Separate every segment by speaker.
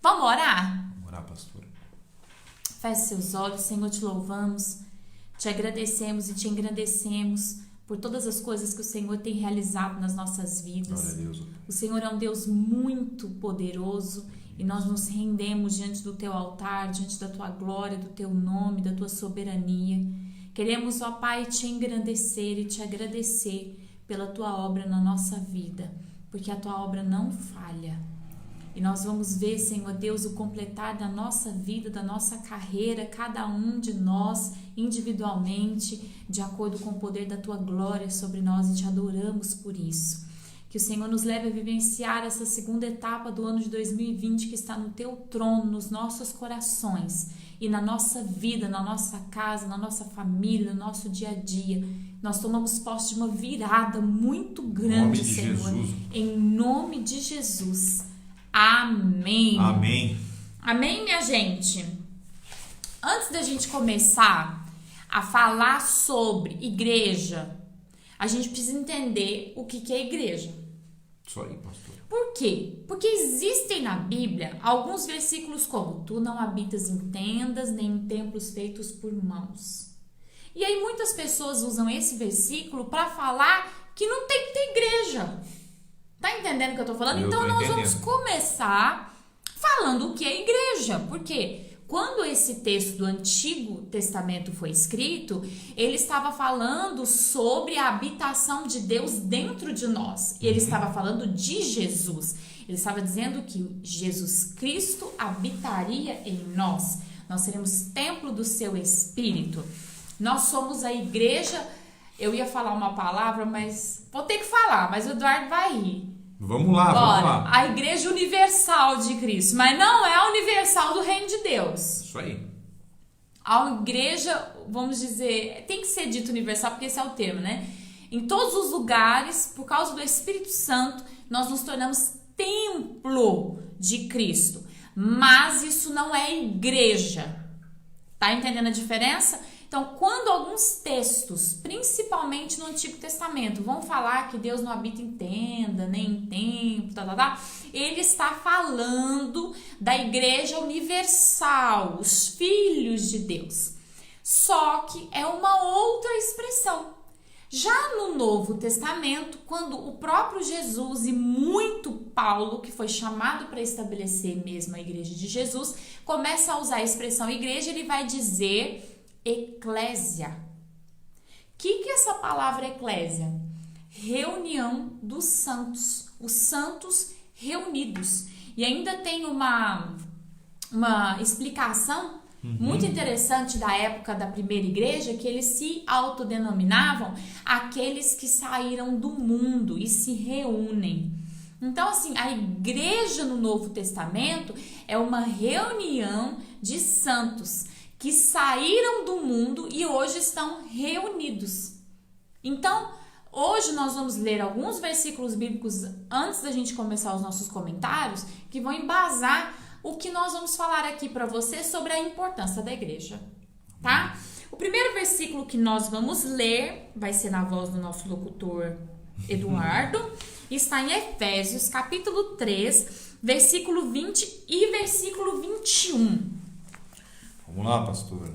Speaker 1: Vamos orar?
Speaker 2: Vamos orar, pastora.
Speaker 1: Feche seus olhos, Senhor, te louvamos, te agradecemos e te engrandecemos por todas as coisas que o Senhor tem realizado nas nossas vidas.
Speaker 2: Glória a Deus.
Speaker 1: O Senhor é um Deus muito poderoso e nós nos rendemos diante do teu altar, diante da tua glória, do teu nome, da tua soberania. Queremos, ó Pai, te engrandecer e te agradecer pela tua obra na nossa vida, porque a tua obra não falha. E nós vamos ver, Senhor Deus, o completar da nossa vida, da nossa carreira, cada um de nós individualmente, de acordo com o poder da tua glória sobre nós, e te adoramos por isso. Que o Senhor nos leve a vivenciar essa segunda etapa do ano de 2020 que está no teu trono, nos nossos corações e na nossa vida, na nossa casa, na nossa família, no nosso dia a dia. Nós tomamos posse de uma virada muito grande, Senhor,
Speaker 2: Jesus.
Speaker 1: em nome de Jesus. Amém.
Speaker 2: Amém.
Speaker 1: Amém, minha gente? Antes da gente começar a falar sobre igreja, a gente precisa entender o que é igreja.
Speaker 2: Isso aí, pastor.
Speaker 1: Por quê? Porque existem na Bíblia alguns versículos como: tu não habitas em tendas, nem em templos feitos por mãos. E aí muitas pessoas usam esse versículo para falar que não tem que ter igreja. Tá entendendo o que eu tô falando? Então nós vamos começar falando o que é igreja. Porque quando esse texto do Antigo Testamento foi escrito, ele estava falando sobre a habitação de Deus dentro de nós. E ele estava falando de Jesus. Ele estava dizendo que Jesus Cristo habitaria em nós. Nós seremos templo do seu Espírito. Nós somos a igreja. Eu ia falar uma palavra, mas vou ter que falar, mas o Eduardo vai rir.
Speaker 2: Vamos lá, vamos lá.
Speaker 1: A igreja universal de Cristo, mas não é a universal do reino de Deus.
Speaker 2: Isso aí.
Speaker 1: A igreja, vamos dizer, tem que ser dito universal porque esse é o termo, né? Em todos os lugares, por causa do Espírito Santo, nós nos tornamos templo de Cristo. Mas isso não é igreja. Tá entendendo a diferença? Então, quando alguns textos, principalmente no Antigo Testamento, vão falar que Deus não habita em tenda, nem em templo, ele está falando da igreja universal, os filhos de Deus. Só que é uma outra expressão. Já no Novo Testamento, quando o próprio Jesus e muito Paulo, que foi chamado para estabelecer mesmo a igreja de Jesus, começa a usar a expressão igreja, ele vai dizer eclésia. O que é essa palavra eclésia? Reunião dos santos, os santos reunidos. E ainda tem uma explicação muito interessante da época da primeira igreja, que eles se autodenominavam aqueles que saíram do mundo e se reúnem. Então, assim, a igreja no Novo Testamento é uma reunião de santos que saíram do mundo e hoje estão reunidos. Então, hoje nós vamos ler alguns versículos bíblicos antes da gente começar os nossos comentários, que vão embasar o que nós vamos falar aqui para você sobre a importância da igreja, tá? O primeiro versículo que nós vamos ler vai ser na voz do nosso locutor Eduardo, está em Efésios, capítulo 3, versículo 20 e versículo 21.
Speaker 2: Vamos lá, pastor.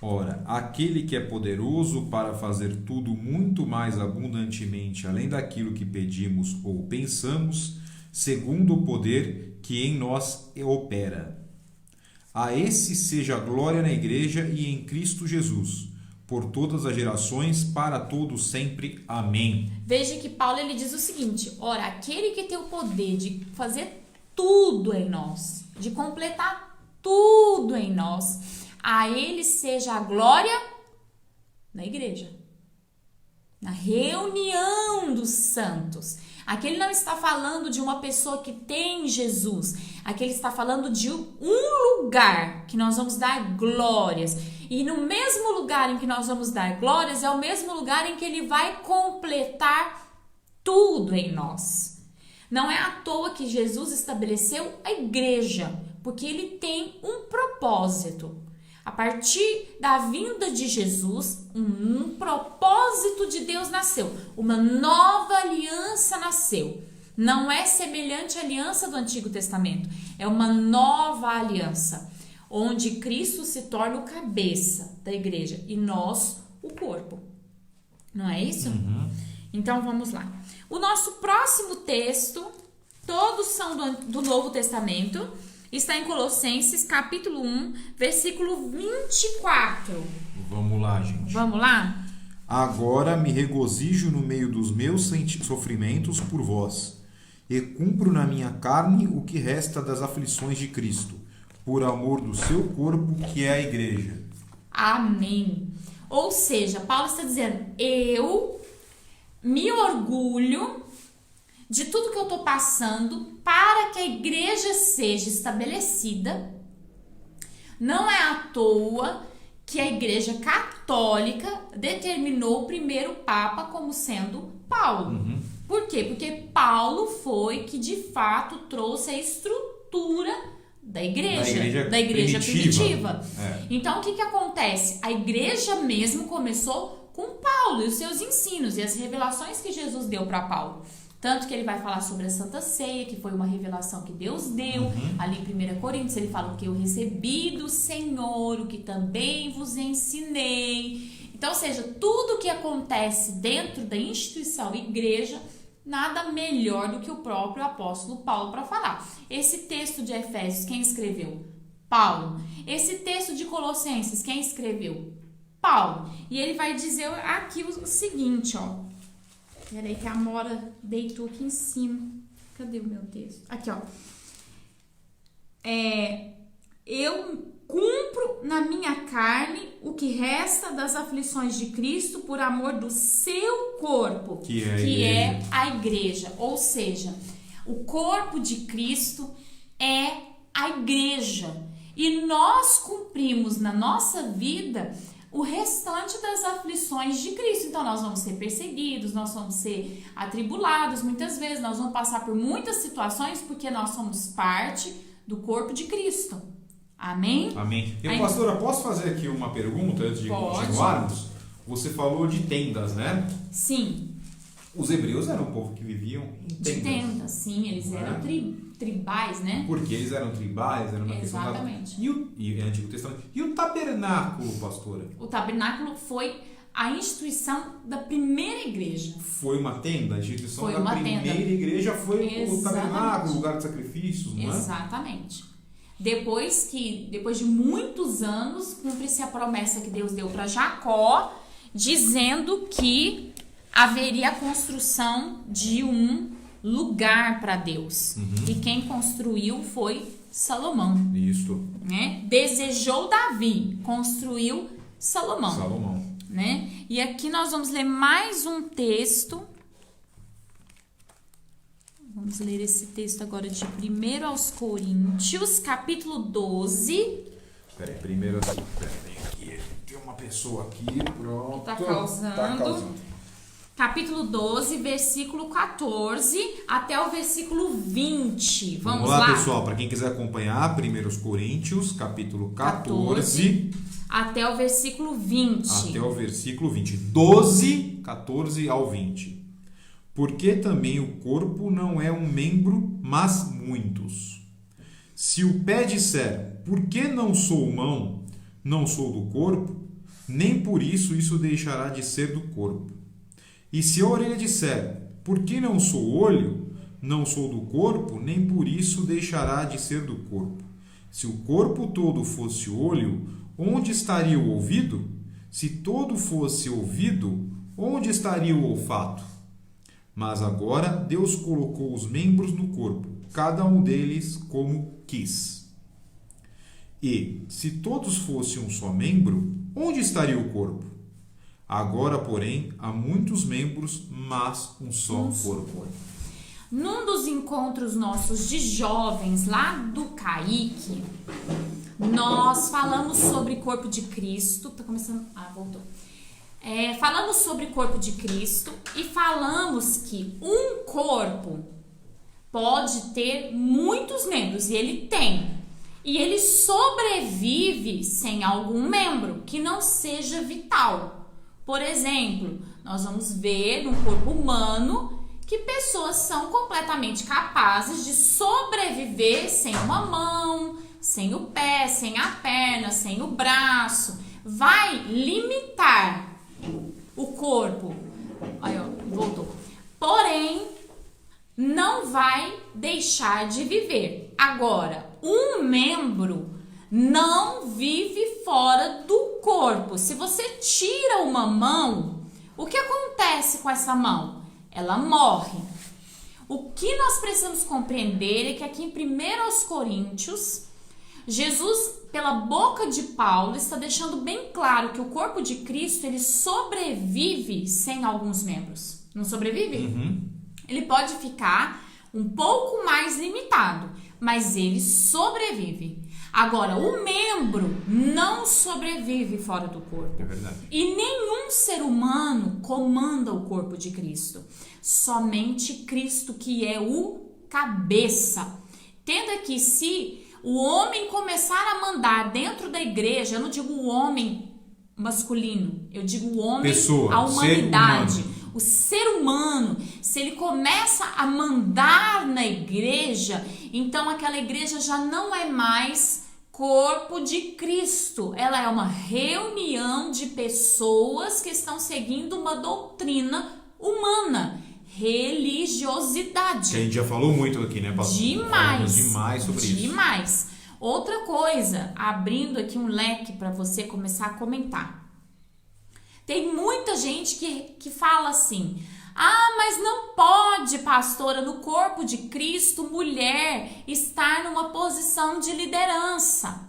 Speaker 2: Ora, aquele que é poderoso para fazer tudo muito mais abundantemente, além daquilo que pedimos ou pensamos, segundo o poder que em nós opera. A esse seja a glória na igreja e em Cristo Jesus, por todas as gerações, para todos sempre. Amém.
Speaker 1: Veja que Paulo ele diz o seguinte: ora, aquele que tem o poder de fazer tudo em nós, de completar tudo em nós, a ele seja a glória na igreja, na reunião dos santos. Aqui ele não está falando de uma pessoa que tem Jesus, aqui ele está falando de um lugar que nós vamos dar glórias, e no mesmo lugar em que nós vamos dar glórias é o mesmo lugar em que ele vai completar tudo em nós. Não é à toa que Jesus estabeleceu a igreja, porque ele tem um propósito. A partir da vinda de Jesus, um propósito de Deus nasceu. Uma nova aliança nasceu. Não é semelhante à aliança do Antigo Testamento. É uma nova aliança, onde Cristo se torna o cabeça da igreja e nós o corpo. Não é isso? Então vamos lá. O nosso próximo texto, todos são do Novo Testamento, está em Colossenses capítulo 1, versículo 24.
Speaker 2: Vamos lá, gente.
Speaker 1: Vamos lá?
Speaker 2: Agora me regozijo no meio dos meus sofrimentos por vós, e cumpro na minha carne o que resta das aflições de Cristo, por amor do seu corpo, que é a igreja.
Speaker 1: Amém. Ou seja, Paulo está dizendo, eu me orgulho de tudo que eu estou passando para que a igreja seja estabelecida. Não é à toa que a igreja católica determinou o primeiro papa como sendo Paulo. Por quê? Porque Paulo foi que de fato trouxe a estrutura da igreja primitiva. Então o que acontece? A igreja mesmo começou com Paulo e os seus ensinos e as revelações que Jesus deu para Paulo. Tanto que ele vai falar sobre a Santa Ceia, que foi uma revelação que Deus deu. Ali em 1 Coríntios ele fala que eu recebi do Senhor, o que também vos ensinei. Então, ou seja, tudo que acontece dentro da instituição igreja, nada melhor do que o próprio apóstolo Paulo para falar. Esse texto de Efésios, quem escreveu? Paulo. Esse texto de Colossenses, quem escreveu? Paulo. E ele vai dizer aqui o seguinte, ó. Peraí que a Amora deitou aqui em cima. Cadê o meu texto? Aqui, ó. Eu cumpro na minha carne o que resta das aflições de Cristo por amor do seu corpo, que é a igreja. Ou seja, o corpo de Cristo é a igreja. E nós cumprimos na nossa vida o restante das aflições de Cristo. Então nós vamos ser perseguidos, nós vamos ser atribulados muitas vezes, nós vamos passar por muitas situações porque nós somos parte do corpo de Cristo. Amém?
Speaker 2: Amém. E, pastora, posso fazer aqui uma pergunta antes de continuarmos? Você falou de tendas, né?
Speaker 1: Sim.
Speaker 2: Os hebreus eram um povo que viviam em tendas.
Speaker 1: De tendas, sim, eles eram tribais, né?
Speaker 2: Porque eles eram tribais, era uma
Speaker 1: Exatamente.
Speaker 2: questão da... E o Antigo Testamento. E o tabernáculo, pastora?
Speaker 1: O tabernáculo foi a instituição da primeira igreja.
Speaker 2: Foi uma tenda? A instituição
Speaker 1: da
Speaker 2: primeira igreja foi
Speaker 1: Exatamente.
Speaker 2: O tabernáculo, o lugar de sacrifícios, não é?
Speaker 1: Exatamente. Depois de muitos anos, cumpre-se a promessa que Deus deu para Jacó, dizendo que haveria a construção de um lugar para Deus. E quem construiu foi Salomão.
Speaker 2: Isso.
Speaker 1: Né? Desejou Davi, construiu Salomão. Né? E aqui nós vamos ler mais um texto. Vamos ler esse texto agora de 1 aos Coríntios, capítulo 12.
Speaker 2: Peraí, primeiro assim. Peraí, tem uma pessoa aqui, pronto.
Speaker 1: Tá causando. Capítulo 12, versículo 14 até o versículo 20. Vamos lá,
Speaker 2: pessoal, para quem quiser acompanhar, 1 Coríntios, capítulo 14
Speaker 1: até o versículo 20.
Speaker 2: Até o versículo 20. 12, 14 ao 20. Porque também o corpo não é um membro, mas muitos. Se o pé disser, por que não sou mão, não sou do corpo, nem por isso deixará de ser do corpo. E se a orelha disser, por que não sou olho, não sou do corpo, nem por isso deixará de ser do corpo. Se o corpo todo fosse olho, onde estaria o ouvido? Se todo fosse ouvido, onde estaria o olfato? Mas agora Deus colocou os membros no corpo, cada um deles como quis. E, se todos fossem um só membro, onde estaria o corpo? Agora, porém, há muitos membros, mas um só corpo.
Speaker 1: Num dos encontros nossos de jovens, lá do CAIC, nós falamos sobre corpo de Cristo. Tá começando... voltou. Falamos sobre corpo de Cristo e falamos que um corpo pode ter muitos membros, e ele tem. E ele sobrevive sem algum membro que não seja vital. Por exemplo, nós vamos ver no corpo humano que pessoas são completamente capazes de sobreviver sem uma mão, sem o pé, sem a perna, sem o braço. Vai limitar o corpo. Aí, ó, voltou. Porém, não vai deixar de viver. Agora, um membro não vive fora do corpo. Se você tira uma mão, o que acontece com essa mão? Ela morre. O que nós precisamos compreender é que aqui em 1 Coríntios, Jesus, pela boca de Paulo, está deixando bem claro que o corpo de Cristo, ele sobrevive sem alguns membros. Não sobrevive?
Speaker 2: Uhum.
Speaker 1: Ele pode ficar um pouco mais limitado, mas ele sobrevive. Agora, o membro não sobrevive fora do corpo.
Speaker 2: É verdade.
Speaker 1: E nenhum ser humano comanda o corpo de Cristo. Somente Cristo, que é o cabeça. Entenda que se o homem começar a mandar dentro da igreja, eu não digo o homem masculino, eu digo o homem,
Speaker 2: pessoa,
Speaker 1: a humanidade.
Speaker 2: ser humano.
Speaker 1: O ser humano, se ele começa a mandar na igreja, então aquela igreja já não é mais corpo de Cristo. Ela é uma reunião de pessoas que estão seguindo uma doutrina humana, religiosidade.
Speaker 2: Que a gente já falou muito aqui, né, pastor? Falamos demais sobre isso.
Speaker 1: Demais. Outra coisa, abrindo aqui um leque para você começar a comentar. Tem muita gente que fala assim: ah, mas não pode, pastora, no corpo de Cristo, mulher estar numa posição de liderança.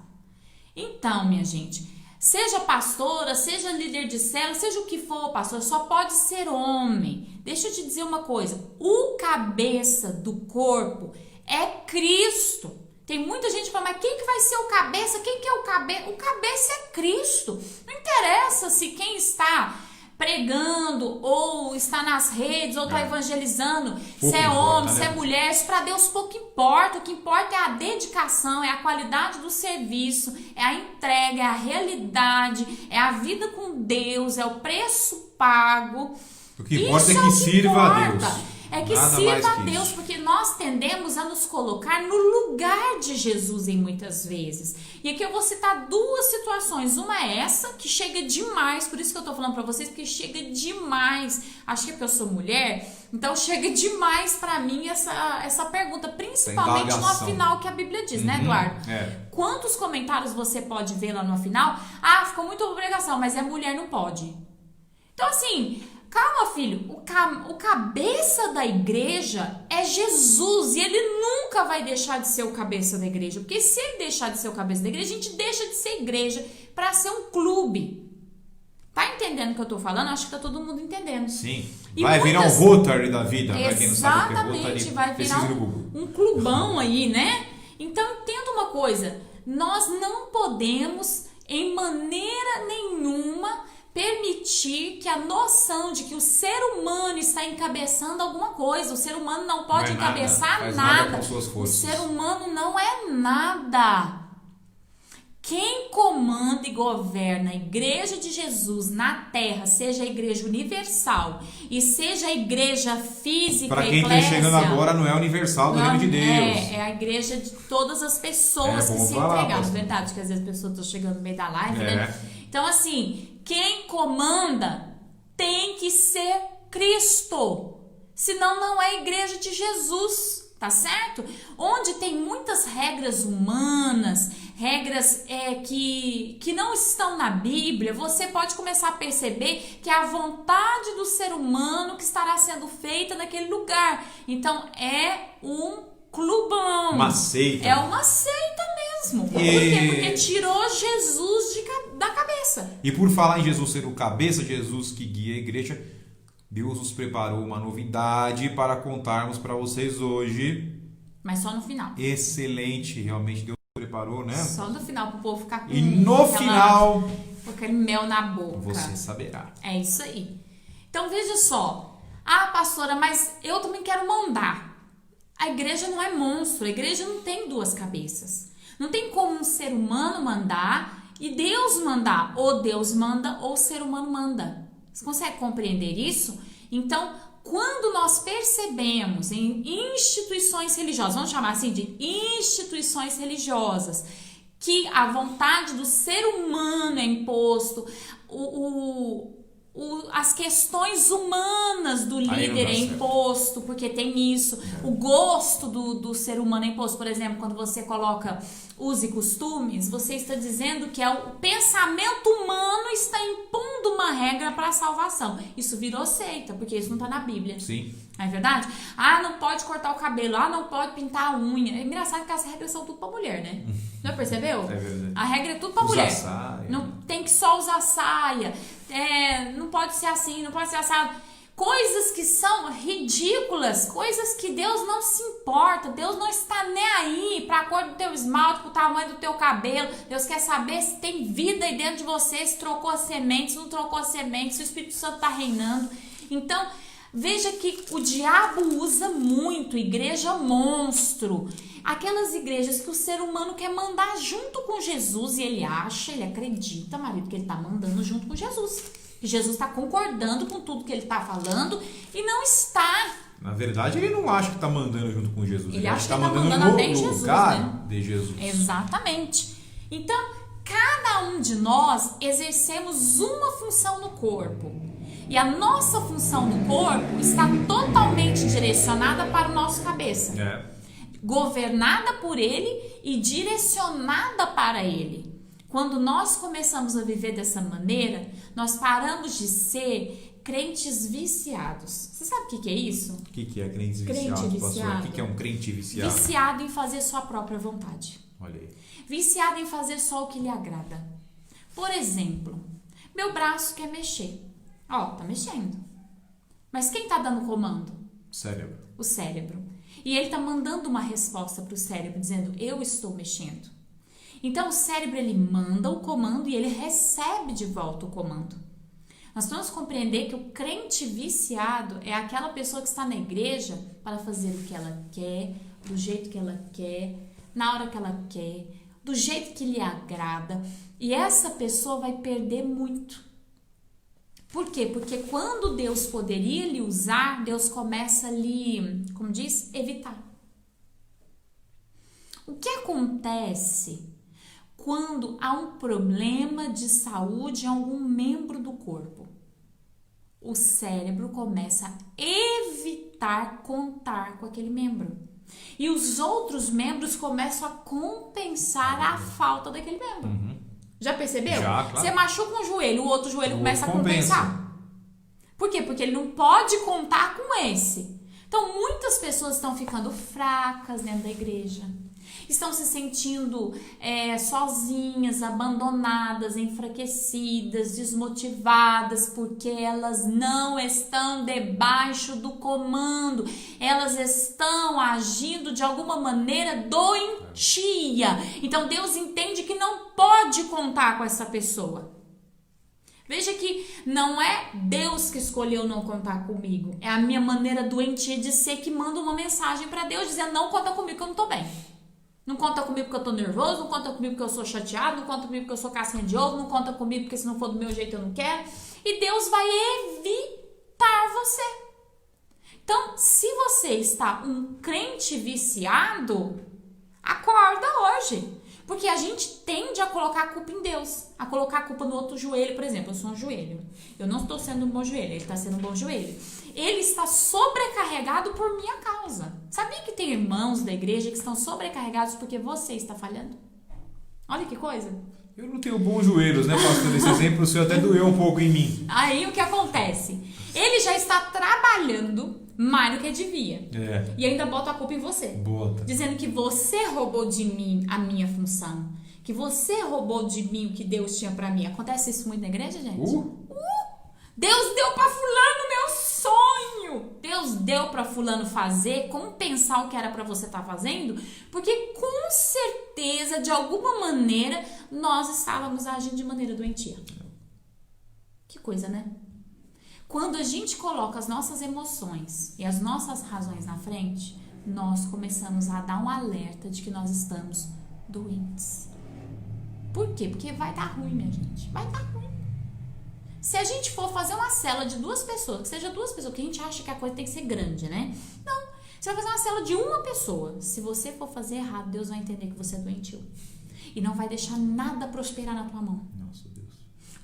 Speaker 1: Então, minha gente, seja pastora, seja líder de célula, seja o que for, pastor, só pode ser homem. Deixa eu te dizer uma coisa: o cabeça do corpo é Cristo. Tem muita gente que fala, mas quem que vai ser o cabeça? Quem que é o cabeça? O cabeça é Cristo. Não interessa se quem está pregando ou está nas redes ou está evangelizando, se é homem, se é mulher, isso para Deus pouco importa. O que importa é a dedicação, é a qualidade do serviço, é a entrega, é a realidade, é a vida com Deus, é o preço pago.
Speaker 2: O que importa é que sirva a Deus.
Speaker 1: É que sirva a Deus, porque nós tendemos a nos colocar no lugar de Jesus em muitas vezes. E aqui eu vou citar duas situações. Uma é essa, que chega demais, por isso que eu tô falando pra vocês, porque chega demais. Acho que é porque eu sou mulher, então chega demais pra mim essa pergunta, principalmente no final que a Bíblia diz, né, Eduardo?
Speaker 2: É.
Speaker 1: Quantos comentários você pode ver lá no final? Ah, ficou muito obrigação, mas é mulher, não pode. Então, assim, calma, filho, o cabeça da igreja é Jesus e ele nunca vai deixar de ser o cabeça da igreja, porque se ele deixar de ser o cabeça da igreja, a gente deixa de ser igreja para ser um clube. Tá entendendo o que eu tô falando? Acho que tá todo mundo entendendo.
Speaker 2: Sim. Vai virar um Rotary da vida.
Speaker 1: Exatamente, vai virar um clubão aí, né? Então, entenda uma coisa, nós não podemos, em maneira nenhuma, permitir que a noção de que o ser humano está encabeçando alguma coisa. O ser humano não pode encabeçar nada. O ser humano não é nada. Quem comanda e governa a igreja de Jesus na terra, seja a igreja universal e seja a igreja física,
Speaker 2: para quem está chegando agora, não é universal do reino de Deus.
Speaker 1: É a igreja de todas as pessoas que se entregaram. É verdade que às vezes as pessoas estão chegando no meio da live, né? Então, assim, quem comanda tem que ser Cristo. Senão não é a igreja de Jesus, tá certo? Onde tem muitas regras humanas, regras que não estão na Bíblia, você pode começar a perceber que é a vontade do ser humano que estará sendo feita naquele lugar. Então, é um clubão.
Speaker 2: Uma seita.
Speaker 1: É uma seita mesmo. Por quê? Porque tirou Jesus da cabeça.
Speaker 2: E por falar em Jesus ser o cabeça, Jesus que guia a igreja, Deus nos preparou uma novidade para contarmos para vocês hoje.
Speaker 1: Mas só no final.
Speaker 2: Excelente, realmente Deus preparou, né?
Speaker 1: Só no final para o povo ficar com
Speaker 2: E no final,
Speaker 1: com aquele mel na boca.
Speaker 2: Você saberá.
Speaker 1: É isso aí. Então veja só. Ah, pastora, mas eu também quero mandar. A igreja não é monstro. A igreja não tem duas cabeças. Não tem como um ser humano mandar e Deus mandar. Ou Deus manda ou o ser humano manda. Você consegue compreender isso? Então, quando nós percebemos em instituições religiosas, vamos chamar assim de instituições religiosas, que a vontade do ser humano é imposto, as questões humanas do líder é imposto, porque tem isso, o gosto do ser humano é imposto. Por exemplo, quando você coloca usos e costumes, você está dizendo que o pensamento humano está impondo uma regra para a salvação. Isso virou seita, porque isso não está na Bíblia.
Speaker 2: Sim.
Speaker 1: Não é verdade? Não pode cortar o cabelo, não pode pintar a unha. É engraçado que as regras são tudo pra mulher, né? Já percebeu?
Speaker 2: É verdade.
Speaker 1: A regra é tudo pra mulher. Saia. Não tem que só usar saia. Não pode ser assim, não pode ser assado. Coisas que são ridículas, coisas que Deus não se importa. Deus não está nem aí pra cor do teu esmalte, pro tamanho do teu cabelo. Deus quer saber se tem vida aí dentro de você, se trocou as sementes, se não trocou as sementes, se o Espírito Santo tá reinando. Então, veja que o diabo usa muito igreja monstro. Aquelas igrejas que o ser humano quer mandar junto com Jesus e ele acredita, marido, que ele está mandando junto com Jesus. Que Jesus está concordando com tudo que ele está falando e não está.
Speaker 2: Na verdade, ele não acha que está mandando junto com Jesus.
Speaker 1: Ele acha que está mandando até em Jesus, né?
Speaker 2: De Jesus.
Speaker 1: Exatamente. Então, cada um de nós exercemos uma função no corpo. E a nossa função no corpo está totalmente direcionada para o nosso cabeça. Governada por ele e direcionada para ele. Quando nós começamos a viver dessa maneira, nós paramos de ser crentes viciados. Você sabe o que é isso?
Speaker 2: O que é crente viciado, pastor? O que é um crente viciado?
Speaker 1: Viciado em fazer sua própria vontade.
Speaker 2: Olha aí.
Speaker 1: Viciado em fazer só o que lhe agrada. Por exemplo, meu braço quer mexer. Tá mexendo. Mas quem tá dando comando?
Speaker 2: Cérebro.
Speaker 1: O cérebro. E ele tá mandando uma resposta pro cérebro, dizendo, eu estou mexendo. Então, o cérebro, ele manda o comando e ele recebe de volta o comando. Nós vamos compreender que o crente viciado é aquela pessoa que está na igreja para fazer o que ela quer, do jeito que ela quer, na hora que ela quer, do jeito que lhe agrada. E essa pessoa vai perder muito. Por quê? Porque quando Deus poderia lhe usar, Deus começa a lhe, como diz, evitar. O que acontece quando há um problema de saúde em algum membro do corpo? O cérebro começa a evitar contar com aquele membro. E os outros membros começam a compensar a falta daquele membro. Já percebeu?
Speaker 2: Já, claro.
Speaker 1: Você machuca um joelho, o outro joelho começa a compensar. Por quê? Porque ele não pode contar com esse. Então, muitas pessoas estão ficando fracas dentro da igreja. Estão se sentindo sozinhas, abandonadas, enfraquecidas, desmotivadas, porque elas não estão debaixo do comando. Elas estão agindo de alguma maneira doentia. Então Deus entende que não pode contar com essa pessoa. Veja que não é Deus que escolheu não contar comigo. É a minha maneira doentia de ser que manda uma mensagem para Deus dizendo, não conta comigo que eu não tô bem. Não conta comigo porque eu tô nervoso, não conta comigo porque eu sou chateado, não conta comigo porque eu sou casquinha de ovo, não conta comigo porque se não for do meu jeito eu não quero. E Deus vai evitar você. Então, se você está um crente viciado, acorda hoje. Porque a gente tende a colocar a culpa em Deus, a colocar a culpa no outro joelho. Por exemplo, eu sou um joelho. Eu não estou sendo um bom joelho, ele está sendo um bom joelho. Ele está sobrecarregado por minha causa. Sabia que tem irmãos da igreja que estão sobrecarregados porque você está falhando? Olha que coisa.
Speaker 2: Eu não tenho bons joelhos, né, pastor? Esse exemplo seu até doeu um pouco em mim.
Speaker 1: Aí o que acontece? Ele já está trabalhando mais do que devia. E ainda bota a culpa em você.
Speaker 2: Bota.
Speaker 1: Dizendo que você roubou de mim a minha função. Que você roubou de mim o que Deus tinha pra mim. Acontece isso muito na igreja, gente? Deus deu pra fulano meu sonho. Deus deu pra fulano fazer, compensar o que era pra você estar fazendo. Porque com certeza, de alguma maneira, nós estávamos agindo de maneira doentia. Que coisa, né? Quando a gente coloca as nossas emoções e as nossas razões na frente, nós começamos a dar um alerta de que nós estamos doentes. Por quê? Porque vai dar ruim, minha gente. Vai dar ruim. Se a gente for fazer uma célula de 2 pessoas, que seja 2 pessoas, que a gente acha que a coisa tem que ser grande, né? Não. Você vai fazer uma célula de 1 pessoa. Se você for fazer errado, Deus vai entender que você é doentio. E não vai deixar nada prosperar na tua mão.
Speaker 2: Nossa, Deus.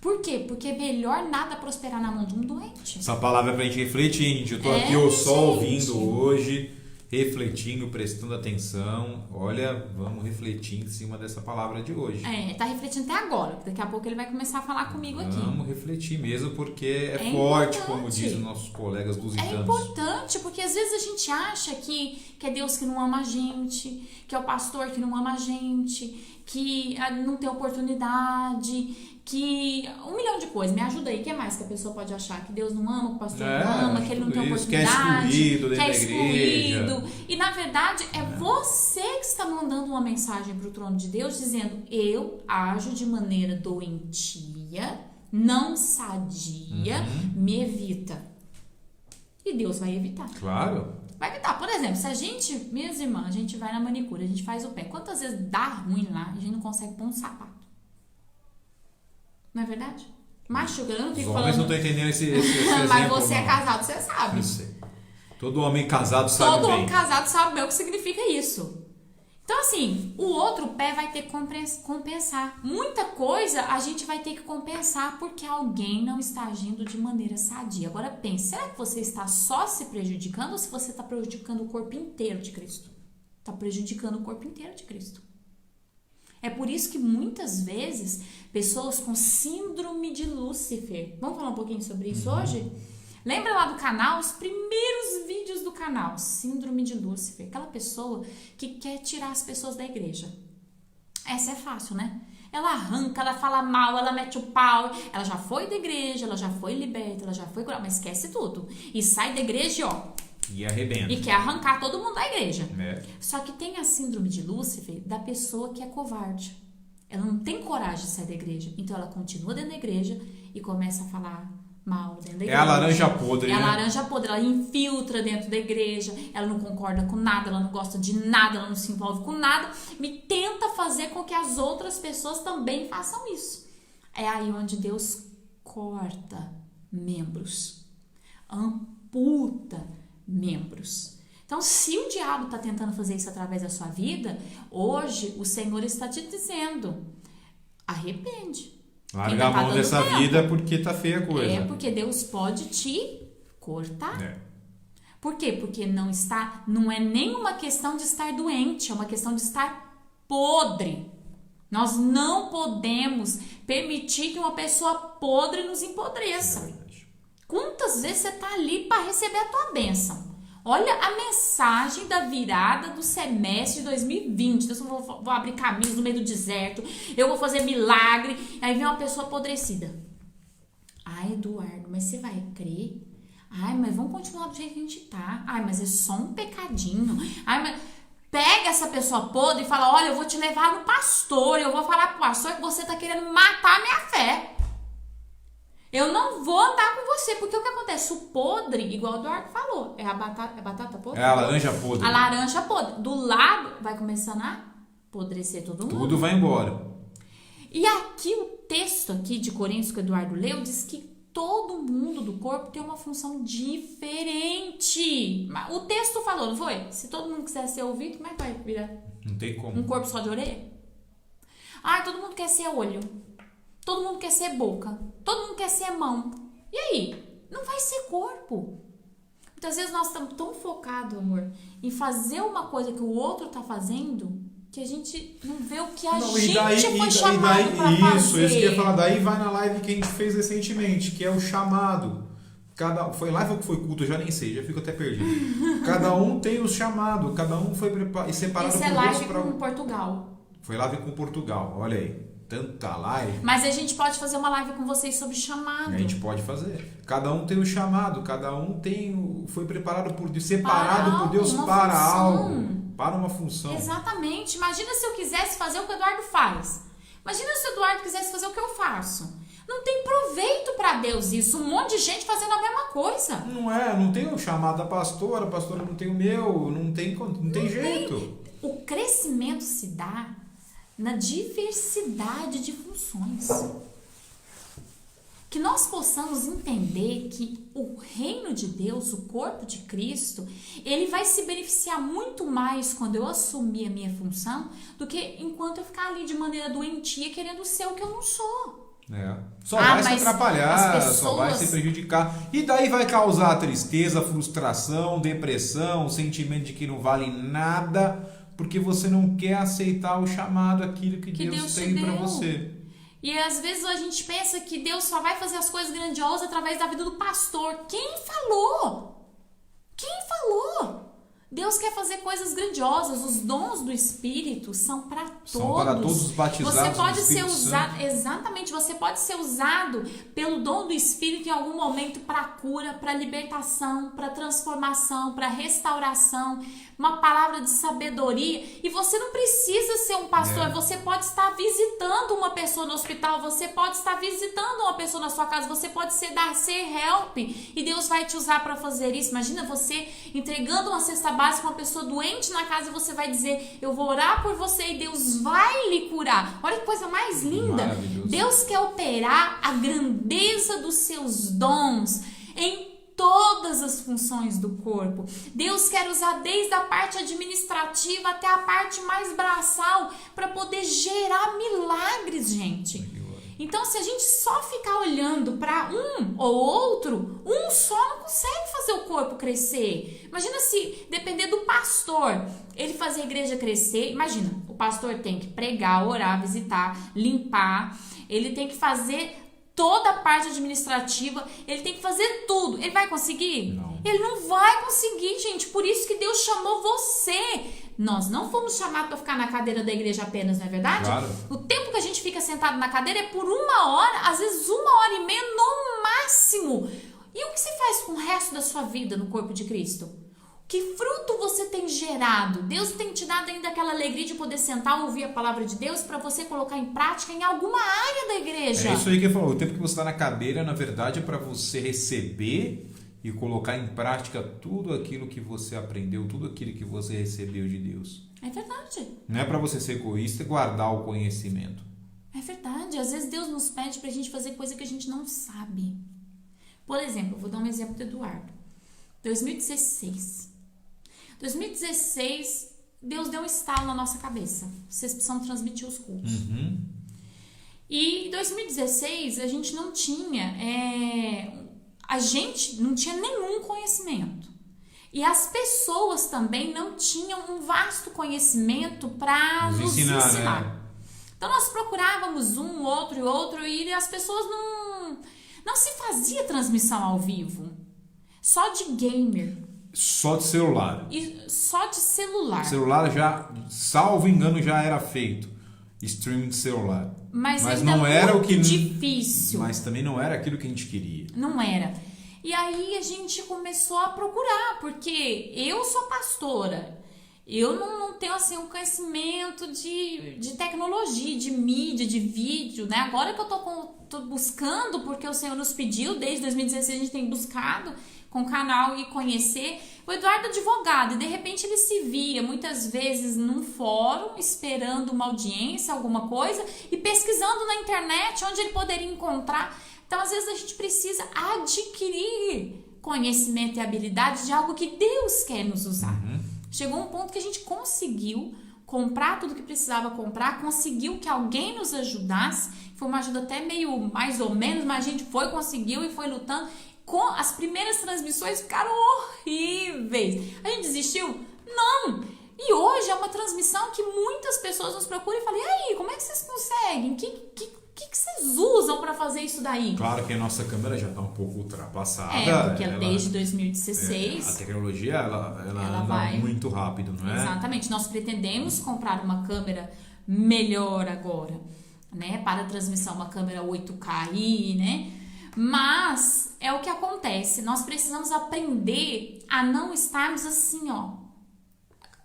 Speaker 1: Por quê? Porque é melhor nada prosperar na mão de um doente.
Speaker 2: Essa palavra é pra gente refletir, gente. Eu tô aqui só ouvindo hoje, refletindo, prestando atenção. Olha, vamos refletir em cima dessa palavra de hoje.
Speaker 1: Tá refletindo até agora. Daqui a pouco ele vai começar a falar comigo aqui.
Speaker 2: Vamos refletir mesmo, porque é forte,
Speaker 1: importante.
Speaker 2: como dizem nossos colegas lusitanos.
Speaker 1: É importante, porque às vezes a gente acha que é Deus que não ama a gente, que é o pastor que não ama a gente, que não tem oportunidade, que 1 milhão de coisas. Me ajuda aí. O que mais que a pessoa pode achar? Que Deus não ama, que o pastor não ama, que ele não tem oportunidade,
Speaker 2: que é excluído.
Speaker 1: E na verdade é você que está mandando uma mensagem para o trono de Deus dizendo: eu ajo de maneira doentia, não sadia, me evita. E Deus vai evitar.
Speaker 2: Claro.
Speaker 1: Vai evitar. Por exemplo, se a gente, minhas irmãs, a gente vai na manicure, a gente faz o pé. Quantas vezes dá ruim lá, a gente não consegue pôr um sapato? Não é verdade? Machuca, eu não fico
Speaker 2: Os
Speaker 1: falando...
Speaker 2: homens não estão entendendo esse exemplo.
Speaker 1: Mas você é casado, você sabe.
Speaker 2: Eu sei. Todo homem casado sabe
Speaker 1: Todo
Speaker 2: bem.
Speaker 1: homem casado sabe bem o que significa isso. Então, assim, o outro pé vai ter que compensar. Muita coisa a gente vai ter que compensar porque alguém não está agindo de maneira sadia. Agora pense, será que você está só se prejudicando ou se você está prejudicando o corpo inteiro de Cristo? Está prejudicando o corpo inteiro de Cristo. É por isso que muitas vezes pessoas com síndrome de Lúcifer... Vamos falar um pouquinho sobre isso hoje? Lembra lá do canal, os primeiros vídeos do canal, síndrome de Lúcifer, aquela pessoa que quer tirar as pessoas da igreja. Essa é fácil, né? Ela arranca, ela fala mal, ela mete o pau, ela já foi da igreja, ela já foi liberta, ela já foi curada, mas esquece tudo. E sai da igreja
Speaker 2: e arrebenta.
Speaker 1: E quer arrancar todo mundo da igreja.
Speaker 2: É.
Speaker 1: Só que tem a síndrome de Lúcifer da pessoa que é covarde. Ela não tem coragem de sair da igreja, então ela continua dentro da igreja e começa a falar mal dentro da igreja.
Speaker 2: É a laranja podre,
Speaker 1: né? É a
Speaker 2: né?
Speaker 1: laranja podre, ela infiltra dentro da igreja, ela não concorda com nada, ela não gosta de nada, ela não se envolve com nada, me tenta fazer com que as outras pessoas também façam isso. É aí onde Deus corta membros, amputa membros. Então, se o diabo está tentando fazer isso através da sua vida, hoje o Senhor está te dizendo: arrepende.
Speaker 2: Larga a mão dessa vida porque tá feia a coisa.
Speaker 1: É porque Deus pode te cortar.
Speaker 2: É.
Speaker 1: Por quê? Porque não é nem uma questão de estar doente, é uma questão de estar podre. Nós não podemos permitir que uma pessoa podre nos empodreça. Quantas vezes você está ali para receber a tua bênção? Olha a mensagem da virada do semestre de 2020. Então, eu vou abrir caminhos no meio do deserto, eu vou fazer milagre. Aí vem uma pessoa apodrecida. Ai, Eduardo, mas você vai crer? Ai, mas vamos continuar do jeito que a gente tá. Ai, mas é só um pecadinho. Ai, mas... Pega essa pessoa podre e fala: olha, eu vou te levar no pastor, eu vou falar pro pastor que você tá querendo matar a minha fé. Eu não vou andar com você, porque o que acontece? O podre, igual o Eduardo falou, é a batata podre?
Speaker 2: É a laranja podre.
Speaker 1: A laranja podre. Do lado vai começando a apodrecer todo mundo.
Speaker 2: Tudo vai embora.
Speaker 1: E aqui o texto aqui de Coríntios que o Eduardo leu diz que todo mundo do corpo tem uma função diferente. O texto falou, não foi? Se todo mundo quiser ser ouvido, como é que vai virar?
Speaker 2: Não tem como.
Speaker 1: Um corpo só de orelha? Ah, todo mundo quer ser olho. Todo mundo quer ser boca. Todo mundo quer ser mão. E aí? Não vai ser corpo. Muitas vezes nós estamos tão focados, amor, em fazer uma coisa que o outro está fazendo, que a gente não vê o que a gente foi chamado para fazer.
Speaker 2: Isso que eu ia falar. Daí vai na live que a gente fez recentemente, que é o chamado. Foi live ou que foi culto? Eu já nem sei, já fico até perdido. Cada um tem o chamado, cada um foi separado
Speaker 1: por Deus. Essa é live com Portugal.
Speaker 2: Foi live com Portugal, olha aí. Tanta live.
Speaker 1: Mas a gente pode fazer uma live com vocês sobre chamado.
Speaker 2: A gente pode fazer. Cada um tem o chamado, cada um foi preparado por Deus, separado por Deus para algo, para uma função.
Speaker 1: Exatamente. Imagina se eu quisesse fazer o que o Eduardo faz. Imagina se o Eduardo quisesse fazer o que eu faço. Não tem proveito para Deus isso. Um monte de gente fazendo a mesma coisa.
Speaker 2: Não tem o chamado da pastora, a pastora não tem o meu, não tem jeito.
Speaker 1: O crescimento se dá na diversidade de funções. Que nós possamos entender que o reino de Deus, o corpo de Cristo, ele vai se beneficiar muito mais quando eu assumir a minha função do que enquanto eu ficar ali de maneira doentia querendo ser o que eu não sou.
Speaker 2: Só vai se
Speaker 1: mas
Speaker 2: atrapalhar,
Speaker 1: as pessoas...
Speaker 2: só vai se prejudicar. E daí vai causar tristeza, frustração, depressão, sentimento de que não vale nada, porque você não quer aceitar o chamado, aquilo que Deus tem para você.
Speaker 1: E às vezes a gente pensa que Deus só vai fazer as coisas grandiosas através da vida do pastor. Quem falou? Quem falou? Deus quer fazer coisas grandiosas. Os dons do Espírito são para todos.
Speaker 2: São para todos os batizados.
Speaker 1: Você pode
Speaker 2: do Espírito
Speaker 1: ser usado,
Speaker 2: Santo.
Speaker 1: Exatamente, você pode ser usado pelo dom do Espírito em algum momento para cura, para libertação, para transformação, para restauração, uma palavra de sabedoria. E você não precisa ser um pastor, você pode estar visitando uma pessoa no hospital, você pode estar visitando uma pessoa na sua casa, você pode ser help e Deus vai te usar para fazer isso. Imagina você entregando uma cesta básica para uma pessoa doente na casa e você vai dizer: eu vou orar por você e Deus vai lhe curar. Olha que coisa mais linda. Deus quer operar a grandeza dos seus dons em todas as funções do corpo. Deus quer usar desde a parte administrativa até a parte mais braçal para poder gerar milagres, gente. Então, se a gente só ficar olhando para um ou outro, um só não consegue fazer o corpo crescer. Imagina se depender do pastor, ele fazer a igreja crescer. Imagina, o pastor tem que pregar, orar, visitar, limpar, ele tem que fazer toda a parte administrativa, ele tem que fazer tudo. Ele vai conseguir?
Speaker 2: Não.
Speaker 1: Ele não vai conseguir, gente. Por isso que Deus chamou você. Nós não fomos chamados para ficar na cadeira da igreja apenas, não é verdade?
Speaker 2: Claro.
Speaker 1: O tempo que a gente fica sentado na cadeira é por 1 hora, às vezes 1h30 no máximo. E o que você faz com o resto da sua vida no corpo de Cristo? Que fruto você tem gerado? Deus tem te dado ainda aquela alegria de poder sentar, ouvir a palavra de Deus para você colocar em prática em alguma área da igreja.
Speaker 2: É isso aí que ele falou. O tempo que você está na cadeira, na verdade, é para você receber e colocar em prática tudo aquilo que você aprendeu, tudo aquilo que você recebeu de Deus.
Speaker 1: É verdade.
Speaker 2: Não é para você ser egoísta e guardar o conhecimento.
Speaker 1: É verdade. Às vezes Deus nos pede para a gente fazer coisa que a gente não sabe. Por exemplo, eu vou dar um exemplo do Eduardo. 2016, Deus deu um estalo na nossa cabeça. Vocês precisam transmitir os cultos. E em 2016, a gente não tinha nenhum conhecimento. E as pessoas também não tinham um vasto conhecimento para nos ensinar.
Speaker 2: Né?
Speaker 1: Então nós procurávamos um, outro, e as pessoas não se fazia transmissão ao vivo. Só de gamer.
Speaker 2: Só de celular.
Speaker 1: E só de celular.
Speaker 2: Celular já, salvo engano, já era feito. Streaming de celular.
Speaker 1: Mas
Speaker 2: não
Speaker 1: muito
Speaker 2: era o que
Speaker 1: difícil.
Speaker 2: Mas também não era aquilo que a gente queria.
Speaker 1: Não era. E aí a gente começou a procurar, porque eu sou pastora. Eu não tenho assim um conhecimento de tecnologia, de mídia, de vídeo, né? Agora que eu tô buscando, porque o Senhor nos pediu, desde 2016 a gente tem buscado com o canal e conhecer. O Eduardo é advogado e de repente ele se via muitas vezes num fórum esperando uma audiência, alguma coisa, e pesquisando na internet onde ele poderia encontrar. Então às vezes a gente precisa adquirir conhecimento e habilidade de algo que Deus quer nos usar. Chegou um ponto que a gente conseguiu comprar tudo que precisava comprar, conseguiu que alguém nos ajudasse. Foi uma ajuda até meio mais ou menos, mas a gente conseguiu e foi lutando. As primeiras transmissões ficaram horríveis. A gente desistiu? Não! E hoje é uma transmissão que muitas pessoas nos procuram e falam: e aí, como é que vocês conseguem? O que vocês usam para fazer isso daí?
Speaker 2: Claro que a nossa câmera já está um pouco ultrapassada.
Speaker 1: Porque desde 2016...
Speaker 2: a tecnologia ela anda muito rápido, não é?
Speaker 1: Exatamente. Nós pretendemos comprar uma câmera melhor agora, né? Para transmissão, uma câmera 8K aí, né? Mas é o que acontece. Nós precisamos aprender a não estarmos assim, ó.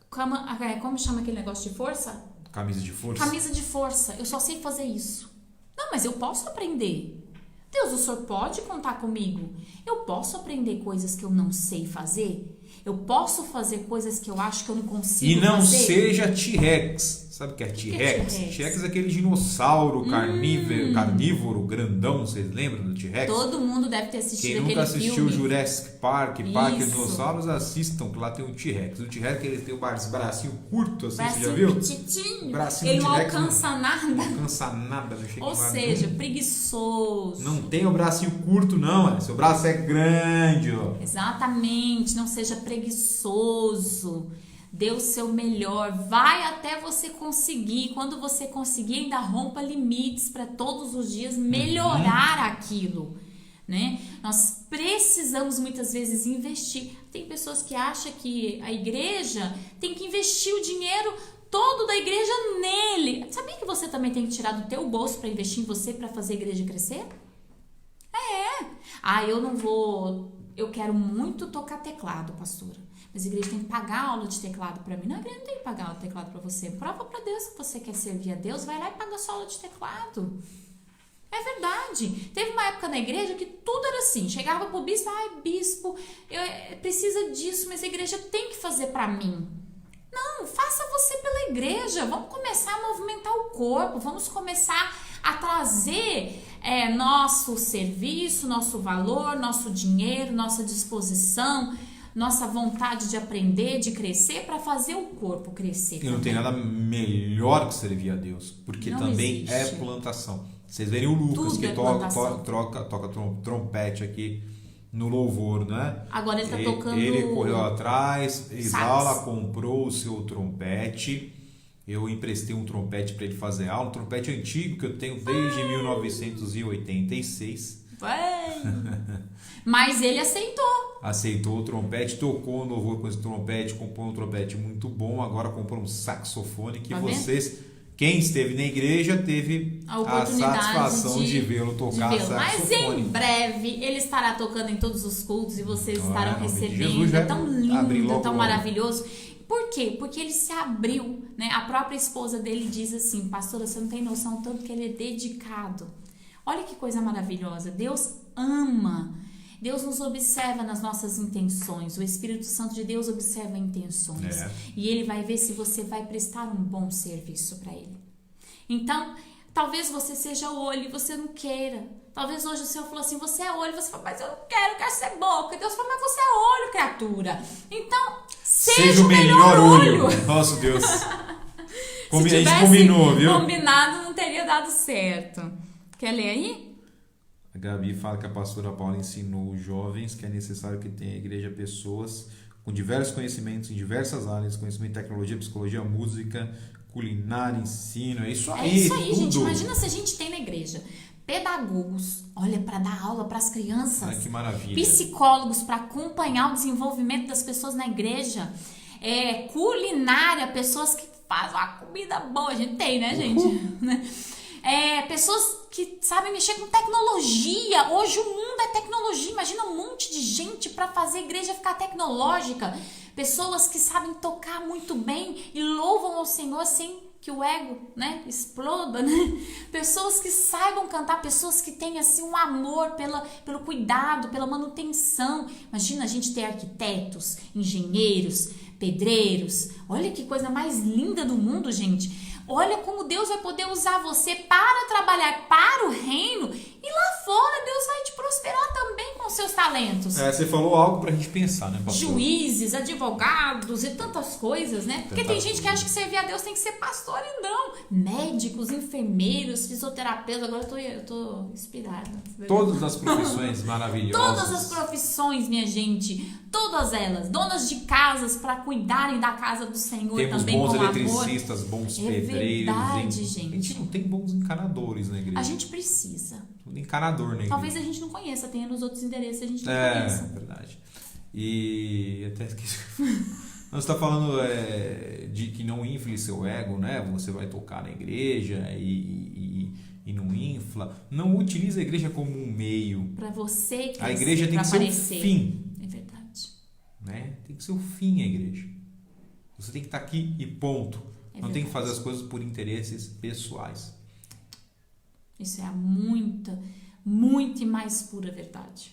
Speaker 1: Como chama aquele negócio de força?
Speaker 2: Camisa de força.
Speaker 1: Camisa de força. Eu só sei fazer isso. Não, mas eu posso aprender. Deus, o Senhor pode contar comigo. Eu posso aprender coisas que eu não sei fazer. Eu posso fazer coisas que eu acho que eu não consigo
Speaker 2: E não
Speaker 1: fazer.
Speaker 2: seja T-Rex. Sabe o que é
Speaker 1: que é
Speaker 2: T-Rex?
Speaker 1: T-Rex?
Speaker 2: T-Rex é aquele dinossauro carnívoro grandão. Vocês lembram do T-Rex?
Speaker 1: Todo mundo deve ter assistido
Speaker 2: Quem
Speaker 1: aquele
Speaker 2: nunca assistiu
Speaker 1: filme.
Speaker 2: Jurassic Park, Parque dos
Speaker 1: Isso.
Speaker 2: Dinossauros, assistam, que lá tem um T-Rex. O T-Rex ele tem o bracinho curto, assim, você já
Speaker 1: Bracinho
Speaker 2: viu?
Speaker 1: petitinho.
Speaker 2: Bracinho
Speaker 1: Ele
Speaker 2: do
Speaker 1: não
Speaker 2: T-Rex
Speaker 1: alcança nada.
Speaker 2: Não alcança nada, não chega
Speaker 1: Ou
Speaker 2: em lugar
Speaker 1: seja,
Speaker 2: nenhum.
Speaker 1: preguiçoso.
Speaker 2: Não tem o bracinho curto, não. Seu braço é grande, ó.
Speaker 1: Exatamente, não seja preguiçoso. Dê o seu melhor, vai até você conseguir. Quando você conseguir, ainda rompa limites para todos os dias melhorar aquilo, né? Nós precisamos muitas vezes investir. Tem pessoas que acham que a igreja tem que investir o dinheiro todo da igreja nele. Sabia que você também tem que tirar do teu bolso para investir em você, para fazer a igreja crescer? Eu quero muito tocar teclado, pastora. Mas a igreja tem que pagar a aula de teclado para mim. Não, a igreja não tem que pagar aula de teclado para você. Prova para Deus que você quer servir a Deus. Vai lá e paga a sua aula de teclado. É verdade. Teve uma época na igreja que tudo era assim. Chegava pro bispo, bispo, precisa disso, mas a igreja tem que fazer para mim. Não, faça você pela igreja. Vamos começar a movimentar o corpo. Vamos começar a trazer nosso serviço, nosso valor, nosso dinheiro, nossa disposição, nossa vontade de aprender, de crescer, para fazer o corpo crescer.
Speaker 2: E não tem nada melhor que servir a Deus, porque
Speaker 1: Não
Speaker 2: também
Speaker 1: existe.
Speaker 2: é plantação. Vocês verem o Lucas,
Speaker 1: Tudo
Speaker 2: que
Speaker 1: é
Speaker 2: toca trompete aqui no louvor, né?
Speaker 1: Agora ele tá tocando
Speaker 2: Ele correu atrás, Isaura
Speaker 1: sax.
Speaker 2: comprou o seu trompete. Eu emprestei um trompete para ele fazer aula, um trompete antigo que eu tenho desde 1986.
Speaker 1: Mas ele aceitou.
Speaker 2: Aceitou o trompete, tocou no louvor com esse trompete, comprou um trompete muito bom, agora comprou um saxofone que
Speaker 1: Tá
Speaker 2: vocês, quem esteve na igreja, teve
Speaker 1: A
Speaker 2: a
Speaker 1: oportunidade
Speaker 2: satisfação de vê-lo tocar
Speaker 1: Mas
Speaker 2: saxofone.
Speaker 1: em breve ele estará tocando em todos os cultos e vocês estarão
Speaker 2: nome de
Speaker 1: recebendo.
Speaker 2: Jesus,
Speaker 1: É tão
Speaker 2: abrir
Speaker 1: lindo,
Speaker 2: logo,
Speaker 1: tão
Speaker 2: logo.
Speaker 1: maravilhoso. Por quê? Porque ele se abriu, né? A própria esposa dele diz assim: pastora, você não tem noção tanto que ele é dedicado. Olha que coisa maravilhosa. Deus ama. Deus nos observa nas nossas intenções. O Espírito Santo de Deus observa intenções. E ele vai ver se você vai prestar um bom serviço para ele. Então, talvez você seja olho e você não queira. Talvez hoje o Senhor falou assim: você é olho. Você fala: mas eu não quero ser boca. E Deus falou: mas você é olho, criatura. Então, seja o melhor olho.
Speaker 2: Nosso Deus.
Speaker 1: Se
Speaker 2: A gente
Speaker 1: tivesse
Speaker 2: combinou, viu?
Speaker 1: combinado, não teria dado certo. Quer ler aí?
Speaker 2: A Gabi fala que a pastora Paula ensinou os jovens que é necessário que tenha a igreja pessoas com diversos conhecimentos em diversas áreas, conhecimento em tecnologia, psicologia, música, culinária, ensino. É isso aí, tudo.
Speaker 1: Gente. Imagina se a gente tem na igreja pedagogos, olha, para dar aula para as crianças.
Speaker 2: Ai, que maravilha.
Speaker 1: Psicólogos para acompanhar o desenvolvimento das pessoas na igreja. Culinária, pessoas que fazem uma comida boa. A gente tem, né, gente? Pessoas que sabem mexer com tecnologia. Hoje o mundo é tecnologia. Imagina um monte de gente para fazer a igreja ficar tecnológica. Pessoas que sabem tocar muito bem e louvam ao Senhor sem que o ego, né, exploda, né? Pessoas que saibam cantar, pessoas que têm assim um amor pelo cuidado, pela manutenção. Imagina a gente ter arquitetos, engenheiros, pedreiros. Olha que coisa mais linda do mundo, gente. Olha como Deus vai poder usar você para trabalhar para o reino, e lá fora Deus vai te prosperar também com seus talentos.
Speaker 2: Você falou algo pra gente pensar, né, pastor?
Speaker 1: Juízes, advogados e tantas coisas, né? Porque tem gente que acha que servir a Deus tem que ser pastor e não. Médicos, enfermeiros, fisioterapeutas. Agora eu tô inspirada.
Speaker 2: Todas as profissões maravilhosas.
Speaker 1: Todas as profissões, minha gente. Todas elas. Donas de casas para cuidarem da casa do Senhor.
Speaker 2: Temos
Speaker 1: também
Speaker 2: bons
Speaker 1: com
Speaker 2: eletricistas, bons pedreiros.
Speaker 1: Verdade, gente.
Speaker 2: A gente não tem bons encanadores na igreja.
Speaker 1: A gente precisa.
Speaker 2: Tudo encanador na igreja.
Speaker 1: Talvez a gente não conheça, tenha nos outros endereços, a gente não
Speaker 2: É
Speaker 1: conheça.
Speaker 2: verdade. E até esqueci. Nós está falando de que não infle seu ego, né? Você vai tocar na igreja e não infla. Não utilize a igreja como um meio.
Speaker 1: Para você crescer,
Speaker 2: A igreja tem que ser o fim.
Speaker 1: É verdade.
Speaker 2: Né? Tem que ser o fim a igreja. Você tem que estar aqui e ponto. Não tem que fazer as coisas por interesses pessoais.
Speaker 1: Isso é a muita e mais pura verdade.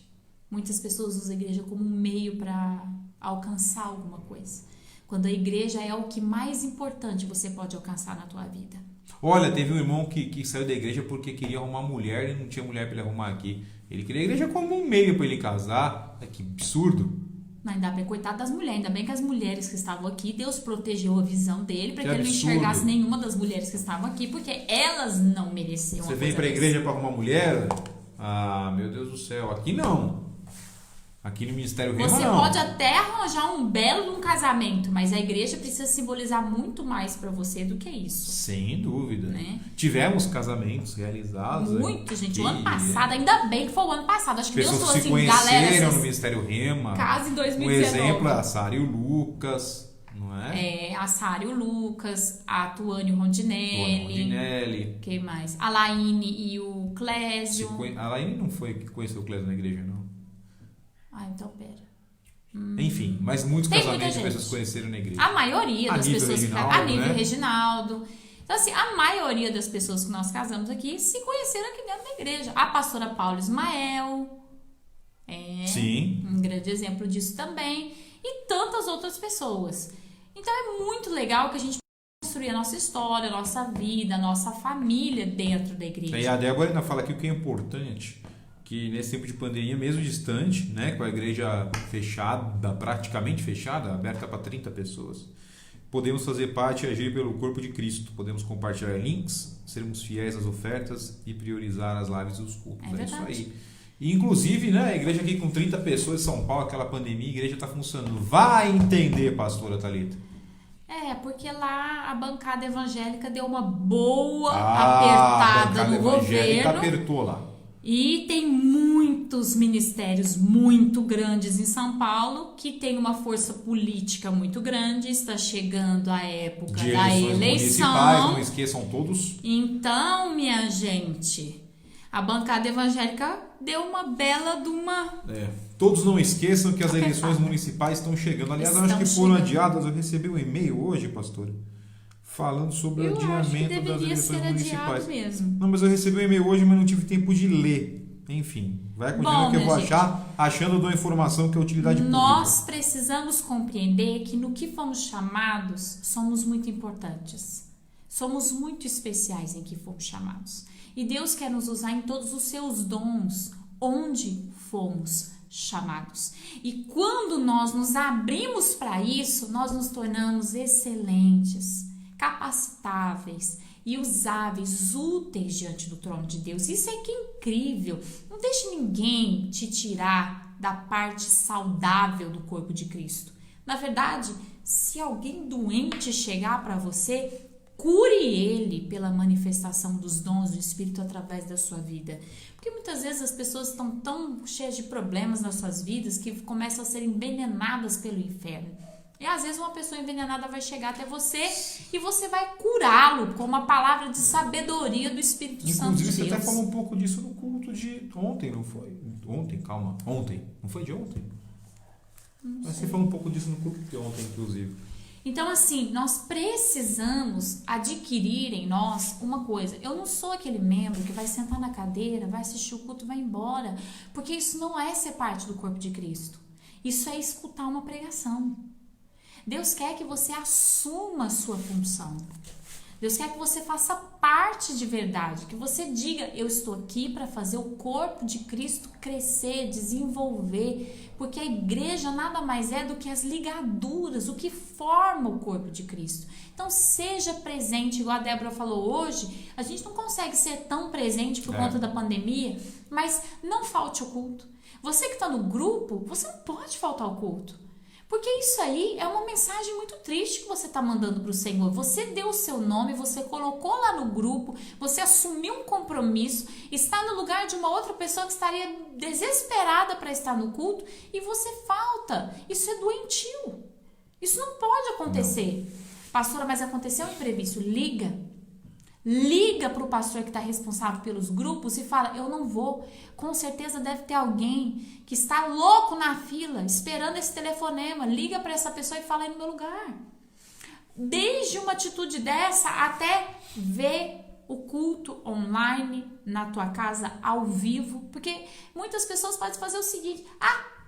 Speaker 1: Muitas pessoas usam a igreja como um meio para alcançar alguma coisa. Quando a igreja é o que mais importante você pode alcançar na tua vida.
Speaker 2: Olha, teve um irmão que saiu da igreja porque queria arrumar mulher e não tinha mulher para ele arrumar aqui. Ele queria a igreja como um meio para ele casar. Que absurdo.
Speaker 1: Ainda bem, coitado das mulheres, ainda bem que as mulheres que estavam aqui, Deus protegeu a visão dele para que ele não enxergasse nenhuma das mulheres que estavam aqui, porque elas não mereciam.
Speaker 2: Você vem para a igreja para arrumar mulher? Ah, meu Deus do céu, aqui não. Aqui no Ministério Rema
Speaker 1: Você
Speaker 2: não.
Speaker 1: pode até arranjar um belo casamento, mas a igreja precisa simbolizar muito mais para você do que isso.
Speaker 2: Sem dúvida.
Speaker 1: Né?
Speaker 2: Tivemos casamentos realizados.
Speaker 1: Muito, gente. O ano passado, ainda bem que foi o ano passado. Acho que Deus falou assim,
Speaker 2: galera. Pessoas se conheceram no
Speaker 1: vocês...
Speaker 2: Ministério Rema.
Speaker 1: Casa em 2019.
Speaker 2: Um exemplo é a Sara e o Lucas, não é?
Speaker 1: A Sara e o Lucas, a Tuane e o Rondinelli. Quem mais? A Laine e o Clésio.
Speaker 2: A Laine não foi que conheceu o Clésio na igreja, não.
Speaker 1: Ah, então pera.
Speaker 2: Enfim, mas muitos casamentos de pessoas conheceram na igreja.
Speaker 1: A maioria das pessoas
Speaker 2: Reginaldo,
Speaker 1: a nível
Speaker 2: né?
Speaker 1: Reginaldo. Então, assim, a maioria das pessoas que nós casamos aqui se conheceram aqui dentro da igreja. A pastora Paula Ismael
Speaker 2: Sim.
Speaker 1: Um grande exemplo disso também. E tantas outras pessoas. Então, é muito legal que a gente construir a nossa história, a nossa vida, a nossa família dentro da igreja.
Speaker 2: E a Débora ainda fala aqui o que é importante, que nesse tempo de pandemia, mesmo distante, né, com a igreja fechada, praticamente fechada, aberta para 30 pessoas, podemos fazer parte e agir pelo corpo de Cristo. Podemos compartilhar links, sermos fiéis às ofertas e priorizar as lives dos cultos. É isso aí. E, inclusive, né, a igreja aqui com 30 pessoas em São Paulo, aquela pandemia, a igreja está funcionando. Vai entender, pastora Thalita.
Speaker 1: Porque lá a bancada evangélica deu uma boa apertada no governo.
Speaker 2: Apertou lá.
Speaker 1: E tem muitos ministérios muito grandes em São Paulo que tem uma força política muito grande. Está chegando a época da eleição.
Speaker 2: Não esqueçam todos.
Speaker 1: Então, minha gente, a bancada evangélica deu uma bela de uma...
Speaker 2: Todos não esqueçam que as eleições municipais estão chegando. Aliás, eu acho que foram adiadas. Eu recebi um e-mail hoje, pastora, falando sobre o adiamento das eleições municipais.
Speaker 1: Mesmo.
Speaker 2: Não, mas eu recebi um e-mail hoje, mas não tive tempo de ler. Enfim, vai continuando que eu vou achando eu dou informação que é utilidade pública.
Speaker 1: Nós precisamos compreender que no que fomos chamados, somos muito importantes. Somos muito especiais em que fomos chamados. E Deus quer nos usar em todos os seus dons, onde fomos chamados. E quando nós nos abrimos para isso, nós nos tornamos excelentes, capacitáveis e usáveis, úteis diante do trono de Deus. Isso é que é incrível. Não deixe ninguém te tirar da parte saudável do corpo de Cristo. Na verdade, se alguém doente chegar para você, cure ele pela manifestação dos dons do Espírito através da sua vida. Porque muitas vezes as pessoas estão tão cheias de problemas nas suas vidas que começam a ser envenenadas pelo inferno. E às vezes uma pessoa envenenada vai chegar até você e você vai curá-lo com uma palavra de sabedoria do Espírito Santo de Deus.
Speaker 2: Inclusive, você até falou um pouco disso no culto de ontem, não foi? Ontem. Não foi de ontem? Mas você falou um pouco disso no culto de ontem, inclusive.
Speaker 1: Então, assim, nós precisamos adquirir em nós uma coisa. Eu não sou aquele membro que vai sentar na cadeira, vai assistir o culto e vai embora. Porque isso não é ser parte do corpo de Cristo. Isso é escutar uma pregação. Deus quer que você assuma a sua função. Deus quer que você faça parte de verdade, que você diga, eu estou aqui para fazer o corpo de Cristo crescer, desenvolver, porque a igreja nada mais é do que as ligaduras, o que forma o corpo de Cristo. Então seja presente, igual a Débora falou hoje, a gente não consegue ser tão presente por conta da pandemia, mas não falte ao culto. Você que está no grupo, você não pode faltar ao culto. Porque isso aí é uma mensagem muito triste que você está mandando para o Senhor. Você deu o seu nome, você colocou lá no grupo, você assumiu um compromisso, está no lugar de uma outra pessoa que estaria desesperada para estar no culto e você falta. Isso é doentio. Isso não pode acontecer. Não. Pastora, mas aconteceu um imprevisto. Liga para o pastor que está responsável pelos grupos e fala, eu não vou. Com certeza deve ter alguém que está louco na fila, esperando esse telefonema. Liga para essa pessoa e fala aí no meu lugar. Desde uma atitude dessa até ver o culto online na tua casa ao vivo. Porque muitas pessoas podem fazer o seguinte,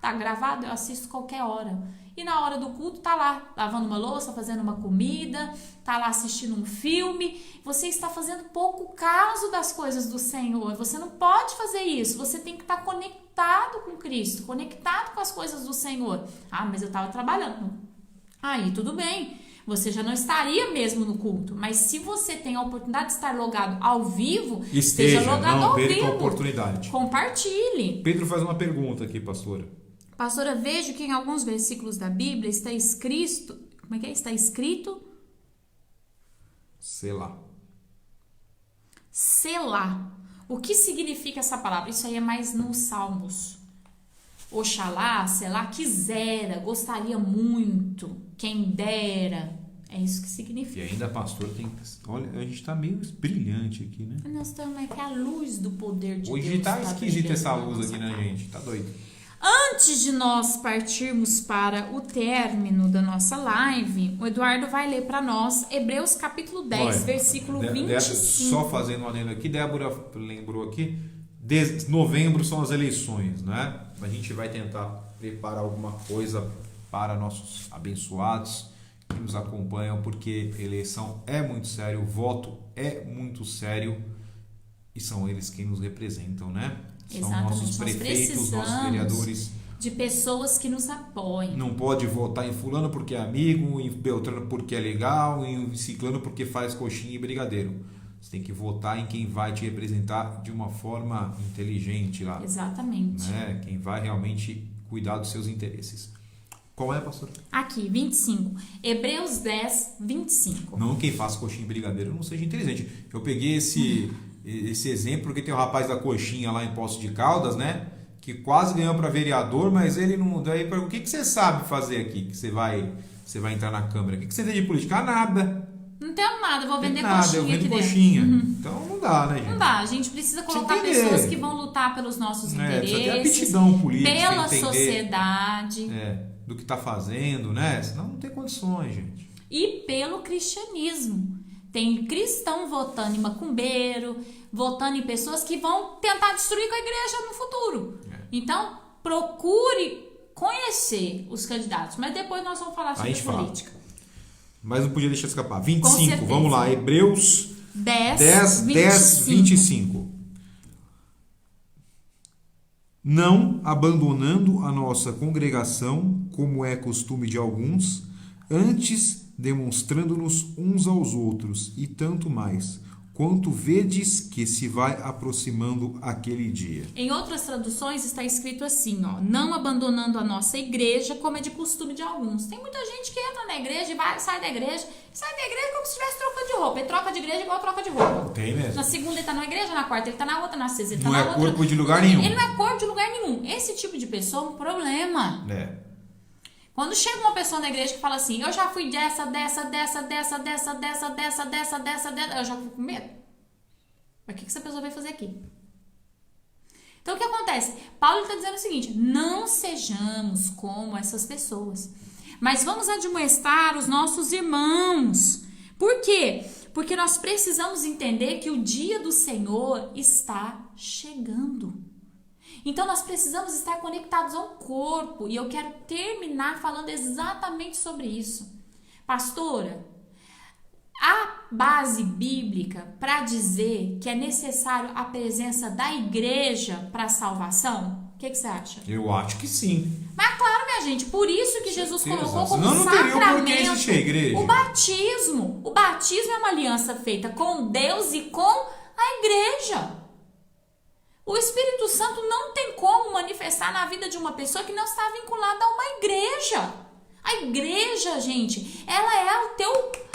Speaker 1: tá gravado, eu assisto qualquer hora. E na hora do culto tá lá, lavando uma louça, fazendo uma comida, tá lá assistindo um filme. Você está fazendo pouco caso das coisas do Senhor. Você não pode fazer isso. Você tem que estar conectado com Cristo, conectado com as coisas do Senhor. Ah, mas eu estava trabalhando. Aí tudo bem. Você já não estaria mesmo no culto. Mas se você tem a oportunidade de estar logado ao vivo, esteja logado ao vivo.
Speaker 2: Com a oportunidade.
Speaker 1: Compartilhe.
Speaker 2: Pedro faz uma pergunta aqui, pastora.
Speaker 1: Pastora, vejo que em alguns versículos da Bíblia está escrito... Como é que é? Está escrito...
Speaker 2: Selá.
Speaker 1: Selá. O que significa essa palavra? Isso aí é mais nos Salmos. Oxalá, selá, quisera, gostaria muito, quem dera. É isso que significa.
Speaker 2: E ainda, pastor, tem... Olha, a gente tá meio brilhante aqui, né?
Speaker 1: Nós estamos aqui a luz do poder de Deus.
Speaker 2: Hoje tá esquisita essa luz aqui, né, gente? Tá doido.
Speaker 1: Antes de nós partirmos para o término da nossa live, o Eduardo vai ler para nós Hebreus capítulo 10, versículo 25.
Speaker 2: Só fazendo um adendo aqui, Débora lembrou aqui, novembro são as eleições, né? A gente vai tentar preparar alguma coisa para nossos abençoados que nos acompanham, porque eleição é muito sério, o voto é muito sério e são eles quem nos representam, né? São
Speaker 1: Exatamente.
Speaker 2: nossos prefeitos, nossos vereadores.
Speaker 1: De pessoas que nos apoiem.
Speaker 2: Não pode votar em fulano porque é amigo, em Beltrano porque é legal, em ciclano porque faz coxinha e brigadeiro. Você tem que votar em quem vai te representar de uma forma inteligente lá.
Speaker 1: Exatamente.
Speaker 2: Né? Quem vai realmente cuidar dos seus interesses. Qual é, pastor?
Speaker 1: Aqui, 25. Hebreus 10, 25.
Speaker 2: Não quem faz coxinha e brigadeiro não seja inteligente. Eu peguei esse exemplo porque tem o rapaz da coxinha lá em Poços de Caldas, né? Que quase ganhou para vereador, mas ele não... Daí, o que você sabe fazer aqui? Que você vai entrar na Câmara? O que você tem de política? Nada.
Speaker 1: Não tenho nada, vou vender
Speaker 2: nada,
Speaker 1: coxinha
Speaker 2: eu vendo
Speaker 1: aqui
Speaker 2: coxinha.
Speaker 1: dentro.
Speaker 2: Então não dá, né, gente?
Speaker 1: Não dá, a gente precisa colocar pessoas que vão lutar pelos nossos interesses.
Speaker 2: Precisa ter aptidão política,
Speaker 1: pela
Speaker 2: entender,
Speaker 1: sociedade.
Speaker 2: Do que está fazendo, né? Senão não tem condições, gente.
Speaker 1: E pelo cristianismo. Tem cristão votando em macumbeiro, votando em pessoas que vão tentar destruir com a igreja no futuro. Então, procure conhecer os candidatos. Mas depois nós vamos falar sobre política.
Speaker 2: Mas não podia deixar escapar. 25, vamos lá. Hebreus 10, 25. Não abandonando a nossa congregação, como é costume de alguns, antes demonstrando-nos uns aos outros, e tanto mais, quanto vedes que se vai aproximando aquele dia.
Speaker 1: Em outras traduções está escrito assim, ó, não abandonando a nossa igreja, como é de costume de alguns. Tem muita gente que entra na igreja e sai da igreja como se estivesse trocando de roupa. Ele troca de igreja igual troca de roupa.
Speaker 2: Tem mesmo.
Speaker 1: Na segunda ele está na igreja, na quarta ele está na outra, na sexta ele está
Speaker 2: na
Speaker 1: outra.
Speaker 2: Não é corpo de lugar nenhum.
Speaker 1: Ele não é corpo de lugar nenhum. Esse tipo de pessoa é um problema. Quando chega uma pessoa na igreja que fala assim, eu já fui dessa, eu já fico com medo. Mas o que essa pessoa vai fazer aqui? Então o que acontece? Paulo está dizendo o seguinte, não sejamos como essas pessoas, mas vamos admoestar os nossos irmãos. Por quê? Porque nós precisamos entender que o dia do Senhor está chegando. Então, nós precisamos estar conectados ao corpo. E eu quero terminar falando exatamente sobre isso. Pastora, a base bíblica para dizer que é necessário a presença da igreja para a salvação, o que você acha?
Speaker 2: Eu acho que sim.
Speaker 1: Mas claro, minha gente, por isso que Jesus colocou como
Speaker 2: não
Speaker 1: sacramento
Speaker 2: a igreja.
Speaker 1: o batismo. O batismo é uma aliança feita com Deus e com a igreja. O Espírito Santo não tem como manifestar na vida de uma pessoa que não está vinculada a uma igreja. A igreja, gente, ela é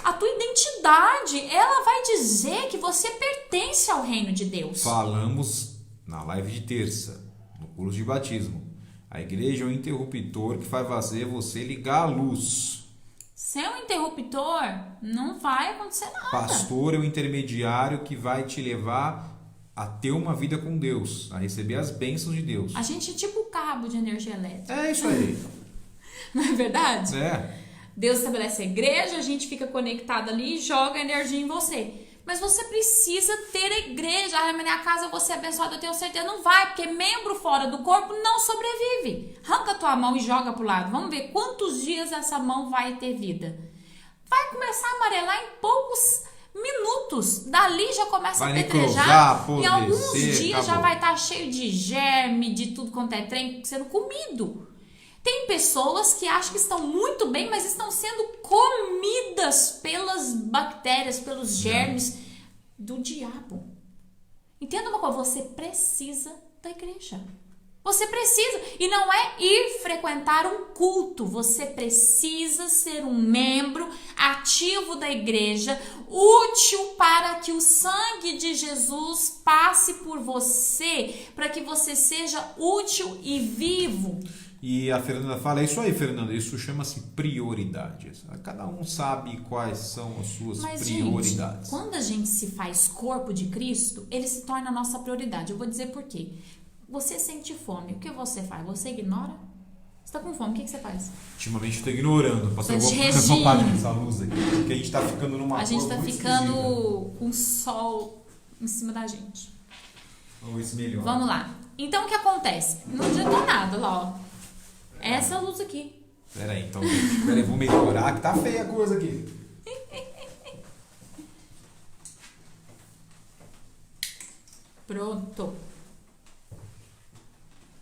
Speaker 1: a tua identidade. Ela vai dizer que você pertence ao reino de Deus.
Speaker 2: Falamos na live de terça, no curso de batismo. A igreja é um interruptor que vai fazer você ligar a luz.
Speaker 1: Sem um interruptor, não vai acontecer nada.
Speaker 2: Pastor é o intermediário que vai te levar a ter uma vida com Deus, a receber as bênçãos de Deus.
Speaker 1: A gente é tipo o cabo de energia elétrica.
Speaker 2: É isso aí.
Speaker 1: Não é verdade?
Speaker 2: É.
Speaker 1: Deus estabelece a igreja, a gente fica conectado ali e joga energia em você. Mas você precisa ter a igreja. Na minha casa eu vou ser abençoado, eu tenho certeza. Não vai, porque membro fora do corpo não sobrevive. Arranca a tua mão e joga pro lado. Vamos ver quantos dias essa mão vai ter vida. Vai começar a amarelar em poucos minutos. Dali já começa a pedrejar. Em alguns dias já vai estar cheio de germe, de tudo quanto é trem sendo comido. Tem pessoas que acham que estão muito bem, mas estão sendo comidas pelas bactérias, pelos germes do diabo. Entenda uma coisa, você precisa da igreja. Você precisa. E não é ir frequentar um culto. Você precisa ser um membro ativo da igreja, útil para que o sangue de Jesus passe por você, para que você seja útil e vivo.
Speaker 2: E a Fernanda fala, é isso aí, Fernanda, isso chama-se prioridades. Cada um sabe quais são as suas prioridades.
Speaker 1: Gente, quando a gente se faz corpo de Cristo, ele se torna a nossa prioridade. Eu vou dizer por quê. Você sente fome, o que você faz? Você ignora? Você tá com fome, o que você faz?
Speaker 2: Ultimamente eu tô ignorando. Pastor, eu vou apagar essa luz aqui, porque a gente tá ficando numa cor muito esquisita.
Speaker 1: A gente tá ficando com sol em cima da gente.
Speaker 2: Vamos ver se melhora.
Speaker 1: Vamos lá. Então, o que acontece? Não adiantou nada, lá, ó. Essa luz aqui.
Speaker 2: Peraí, então, gente. Peraí, vou melhorar, que tá feia a coisa aqui.
Speaker 1: Pronto.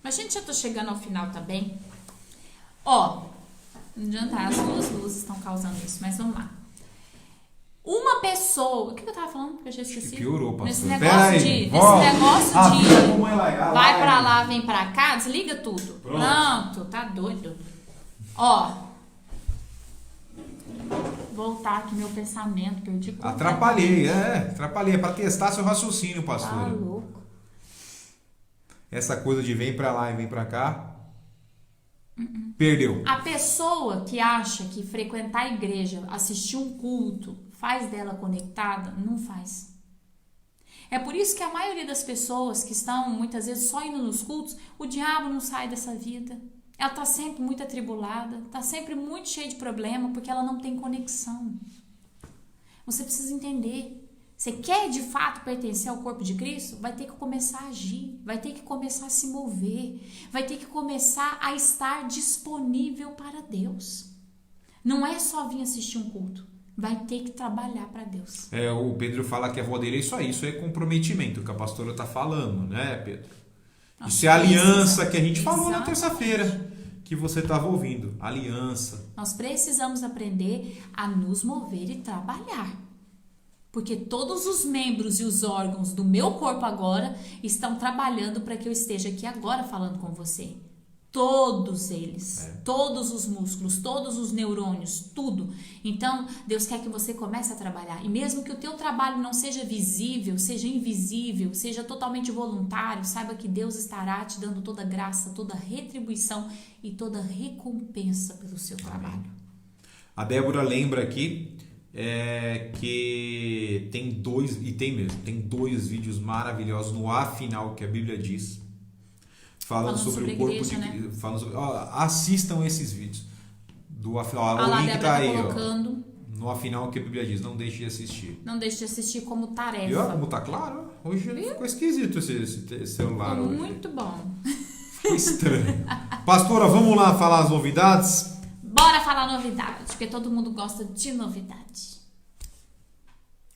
Speaker 1: Mas, gente, já tô chegando ao final também. Ó, não adianta, as duas luzes estão causando isso, mas vamos lá. Uma pessoa... O que eu tava falando? Que eu já esqueci.
Speaker 2: Piorou, pastor.
Speaker 1: Nesse negócio de vai pra lá, vem pra cá, desliga tudo. Pronto, tá doido. Ó. Voltar aqui meu pensamento, perdi.
Speaker 2: Atrapalhei. É pra testar seu raciocínio, pastor.
Speaker 1: Tá louco.
Speaker 2: Essa coisa de vem pra lá e vem pra cá. Perdeu.
Speaker 1: A pessoa que acha que frequentar a igreja, assistir um culto, faz dela conectada, não faz. É por isso que a maioria das pessoas que estão muitas vezes só indo nos cultos, o diabo não sai dessa vida. Ela está sempre muito atribulada, está sempre muito cheia de problema, porque ela não tem conexão. Você precisa entender. Você quer de fato pertencer ao corpo de Cristo? Vai ter que começar a agir, vai ter que começar a se mover, vai ter que começar a estar disponível para Deus. Não é só vir assistir um culto, vai ter que trabalhar para Deus.
Speaker 2: O Pedro fala que a avó dele é isso é comprometimento, que a pastora está falando, né, Pedro? Isso é aliança que a gente falou na terça-feira, que você estava ouvindo, aliança.
Speaker 1: Nós precisamos aprender a nos mover e trabalhar. Porque todos os membros e os órgãos do meu corpo agora estão trabalhando para que eu esteja aqui agora falando com você. Todos eles, todos os músculos, todos os neurônios, tudo. Então, Deus quer que você comece a trabalhar. E mesmo que o teu trabalho não seja visível, seja invisível, seja totalmente voluntário, saiba que Deus estará te dando toda graça, toda retribuição e toda recompensa pelo seu trabalho.
Speaker 2: A Débora lembra aqui que tem dois vídeos maravilhosos no Afinal, que a Bíblia diz, falando sobre o corpo igreja, de assistam esses vídeos do Afinal. O link tá aí, no Afinal, que a Bíblia diz, não deixe de assistir.
Speaker 1: Não deixe de assistir como tarefa.
Speaker 2: E olha como tá claro, hoje ficou esquisito esse celular.
Speaker 1: Ficou
Speaker 2: hoje.
Speaker 1: Muito bom.
Speaker 2: Ficou estranho. Pastora, vamos lá falar as novidades?
Speaker 1: Bora falar novidade, porque todo mundo gosta de novidade.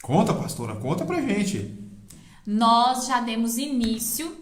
Speaker 2: Conta, pastora, conta pra gente.
Speaker 1: Nós já demos início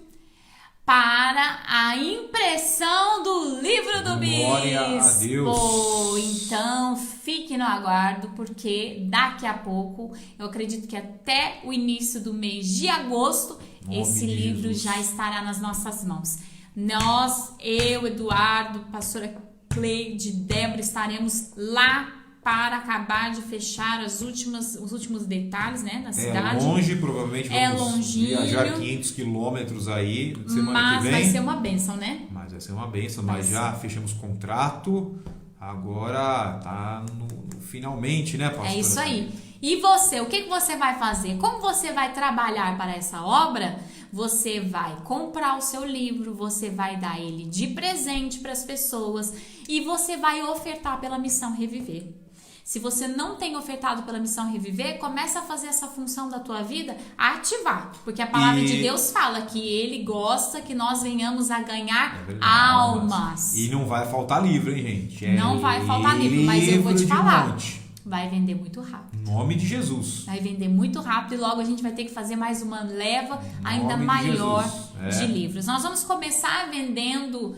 Speaker 1: para a impressão do livro do Bispo.
Speaker 2: Glória a Deus.
Speaker 1: Então, fique no aguardo, porque daqui a pouco, eu acredito que até o início do mês de agosto, esse livro já estará nas nossas mãos. Nós, eu, Eduardo, pastora Cleide, Débora, estaremos lá para acabar de fechar os últimos detalhes, né, na cidade.
Speaker 2: É longe, provavelmente vamos viajar 500 quilômetros aí semana que vem.
Speaker 1: Mas vai ser uma bênção, né?
Speaker 2: Mas vai ser uma bênção, mas já fechamos contrato, agora tá no finalmente, né, pastor?
Speaker 1: É isso aí. E você, o que você vai fazer? Como você vai trabalhar para essa obra? Você vai comprar o seu livro, você vai dar ele de presente para as pessoas e você vai ofertar pela Missão Reviver. Se você não tem ofertado pela Missão Reviver, começa a fazer essa função da tua vida a ativar. Porque a palavra de Deus fala que Ele gosta que nós venhamos a ganhar almas.
Speaker 2: E não vai faltar livro, hein, gente?
Speaker 1: Não vai faltar livro, mas eu vou te falar.
Speaker 2: Monte.
Speaker 1: Vai vender muito rápido.
Speaker 2: Em nome de Jesus.
Speaker 1: Vai vender muito rápido e logo a gente vai ter que fazer mais uma leva ainda maior de livros. Nós vamos começar vendendo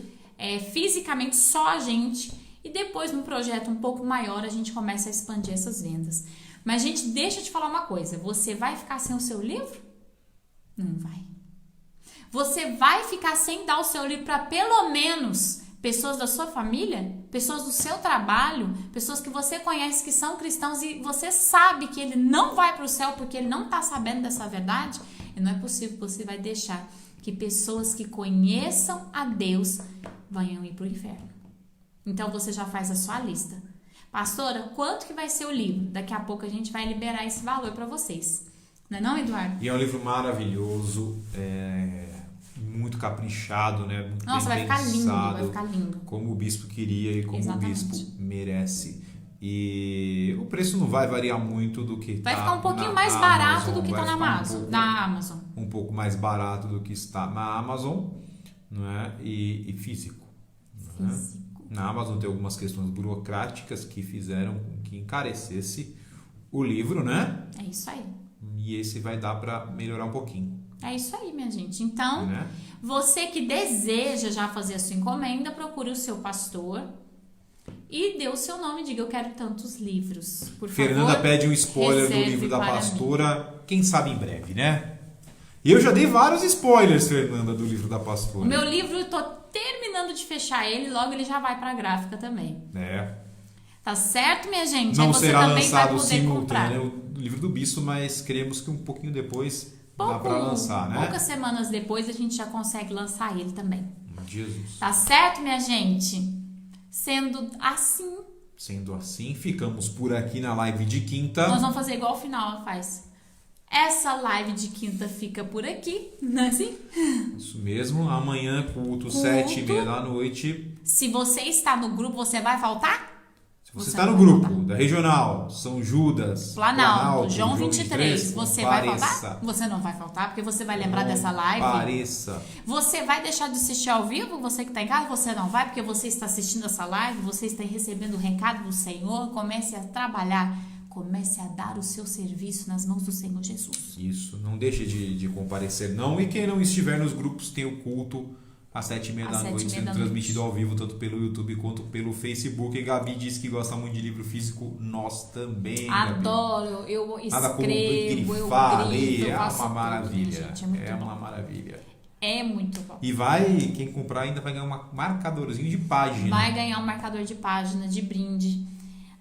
Speaker 1: fisicamente só a gente. E depois, num projeto um pouco maior, a gente começa a expandir essas vendas. Mas, gente, deixa eu te falar uma coisa. Você vai ficar sem o seu livro? Não vai. Você vai ficar sem dar o seu livro para pelo menos pessoas da sua família, pessoas do seu trabalho, pessoas que você conhece que são cristãos e você sabe que ele não vai para o céu porque ele não está sabendo dessa verdade? E não é possível que você vai deixar que pessoas que conheçam a Deus venham ir para o inferno. Então, você já faz a sua lista. Pastora, quanto que vai ser o livro? Daqui a pouco a gente vai liberar esse valor para vocês. Não é não, Eduardo?
Speaker 2: E é um livro maravilhoso, muito caprichado, né? Muito
Speaker 1: Nossa,
Speaker 2: bem
Speaker 1: vai
Speaker 2: pensado,
Speaker 1: ficar lindo.
Speaker 2: Como o bispo queria e como
Speaker 1: Exatamente.
Speaker 2: o bispo merece. E o preço não vai variar muito do que
Speaker 1: vai
Speaker 2: está
Speaker 1: ficar um pouquinho mais
Speaker 2: Amazon,
Speaker 1: barato do que está na Amazon.
Speaker 2: Um pouco mais barato do que está na Amazon, não é? E físico. Não é? Na Amazon tem algumas questões burocráticas que fizeram com que encarecesse o livro, né?
Speaker 1: É isso aí.
Speaker 2: E esse vai dar para melhorar um pouquinho.
Speaker 1: É isso aí, minha gente. Então, você que deseja já fazer a sua encomenda, procure o seu pastor e dê o seu nome e diga: eu quero tantos livros. Por favor,
Speaker 2: Fernanda pede um spoiler do livro da pastora. Quem sabe em breve, né? E eu já dei vários spoilers, Fernanda, do livro da pastora.
Speaker 1: O meu livro, eu tô terminando de fechar ele, logo ele já vai pra gráfica também. Tá certo, minha gente?
Speaker 2: Não
Speaker 1: aí você
Speaker 2: será
Speaker 1: também
Speaker 2: lançado
Speaker 1: vai poder
Speaker 2: simultâneo, né? O livro do bispo, mas queremos que um pouquinho depois dá pra lançar, né?
Speaker 1: Poucas semanas depois a gente já consegue lançar ele também.
Speaker 2: Jesus.
Speaker 1: Tá certo, minha gente? Sendo assim,
Speaker 2: ficamos por aqui na live de quinta.
Speaker 1: Nós vamos fazer igual o final ela faz. Essa live de quinta fica por aqui, não é assim?
Speaker 2: Isso mesmo. Amanhã, culto 7h30 da noite.
Speaker 1: Se você está no grupo, você vai faltar?
Speaker 2: Se você está no grupo da Regional, São Judas,
Speaker 1: Planalto, João 23, você vai
Speaker 2: pareça.
Speaker 1: faltar? Você não vai faltar, porque você vai lembrar dessa live.
Speaker 2: Pareça.
Speaker 1: Você vai deixar de assistir ao vivo? Você que está em casa, você não vai, porque você está assistindo essa live, você está recebendo o recado do Senhor. Comece a trabalhar. Comece a dar o seu serviço nas mãos do Senhor Jesus.
Speaker 2: Isso, não deixe de comparecer não. E quem não estiver nos grupos tem o culto às 7h30 da noite, sendo transmitido ao vivo, tanto pelo YouTube quanto pelo Facebook. E Gabi disse que gosta muito de livro físico, nós também.
Speaker 1: Adoro,
Speaker 2: Gabi.
Speaker 1: eu
Speaker 2: Nada como
Speaker 1: escrevo, eu grito, eu faço
Speaker 2: uma maravilha.
Speaker 1: tudo, gente, é muito bom.
Speaker 2: Uma maravilha.
Speaker 1: É muito bom.
Speaker 2: E quem comprar ainda vai ganhar um marcadorzinho de página.
Speaker 1: Vai ganhar um marcador de página, de brinde,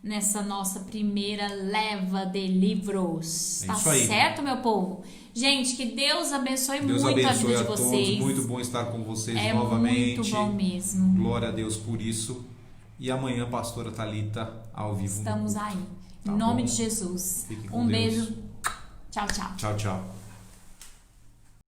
Speaker 1: nessa nossa primeira leva de livros. Tá certo, meu povo? Gente, que Deus abençoe muito a vida de vocês.
Speaker 2: Todos. Muito bom estar com vocês novamente.
Speaker 1: Muito bom mesmo.
Speaker 2: Glória a Deus por isso. E amanhã, pastora Thalita, ao vivo.
Speaker 1: Estamos aí. Em nome de Jesus. Um beijo. Tchau, tchau.
Speaker 2: Tchau, tchau.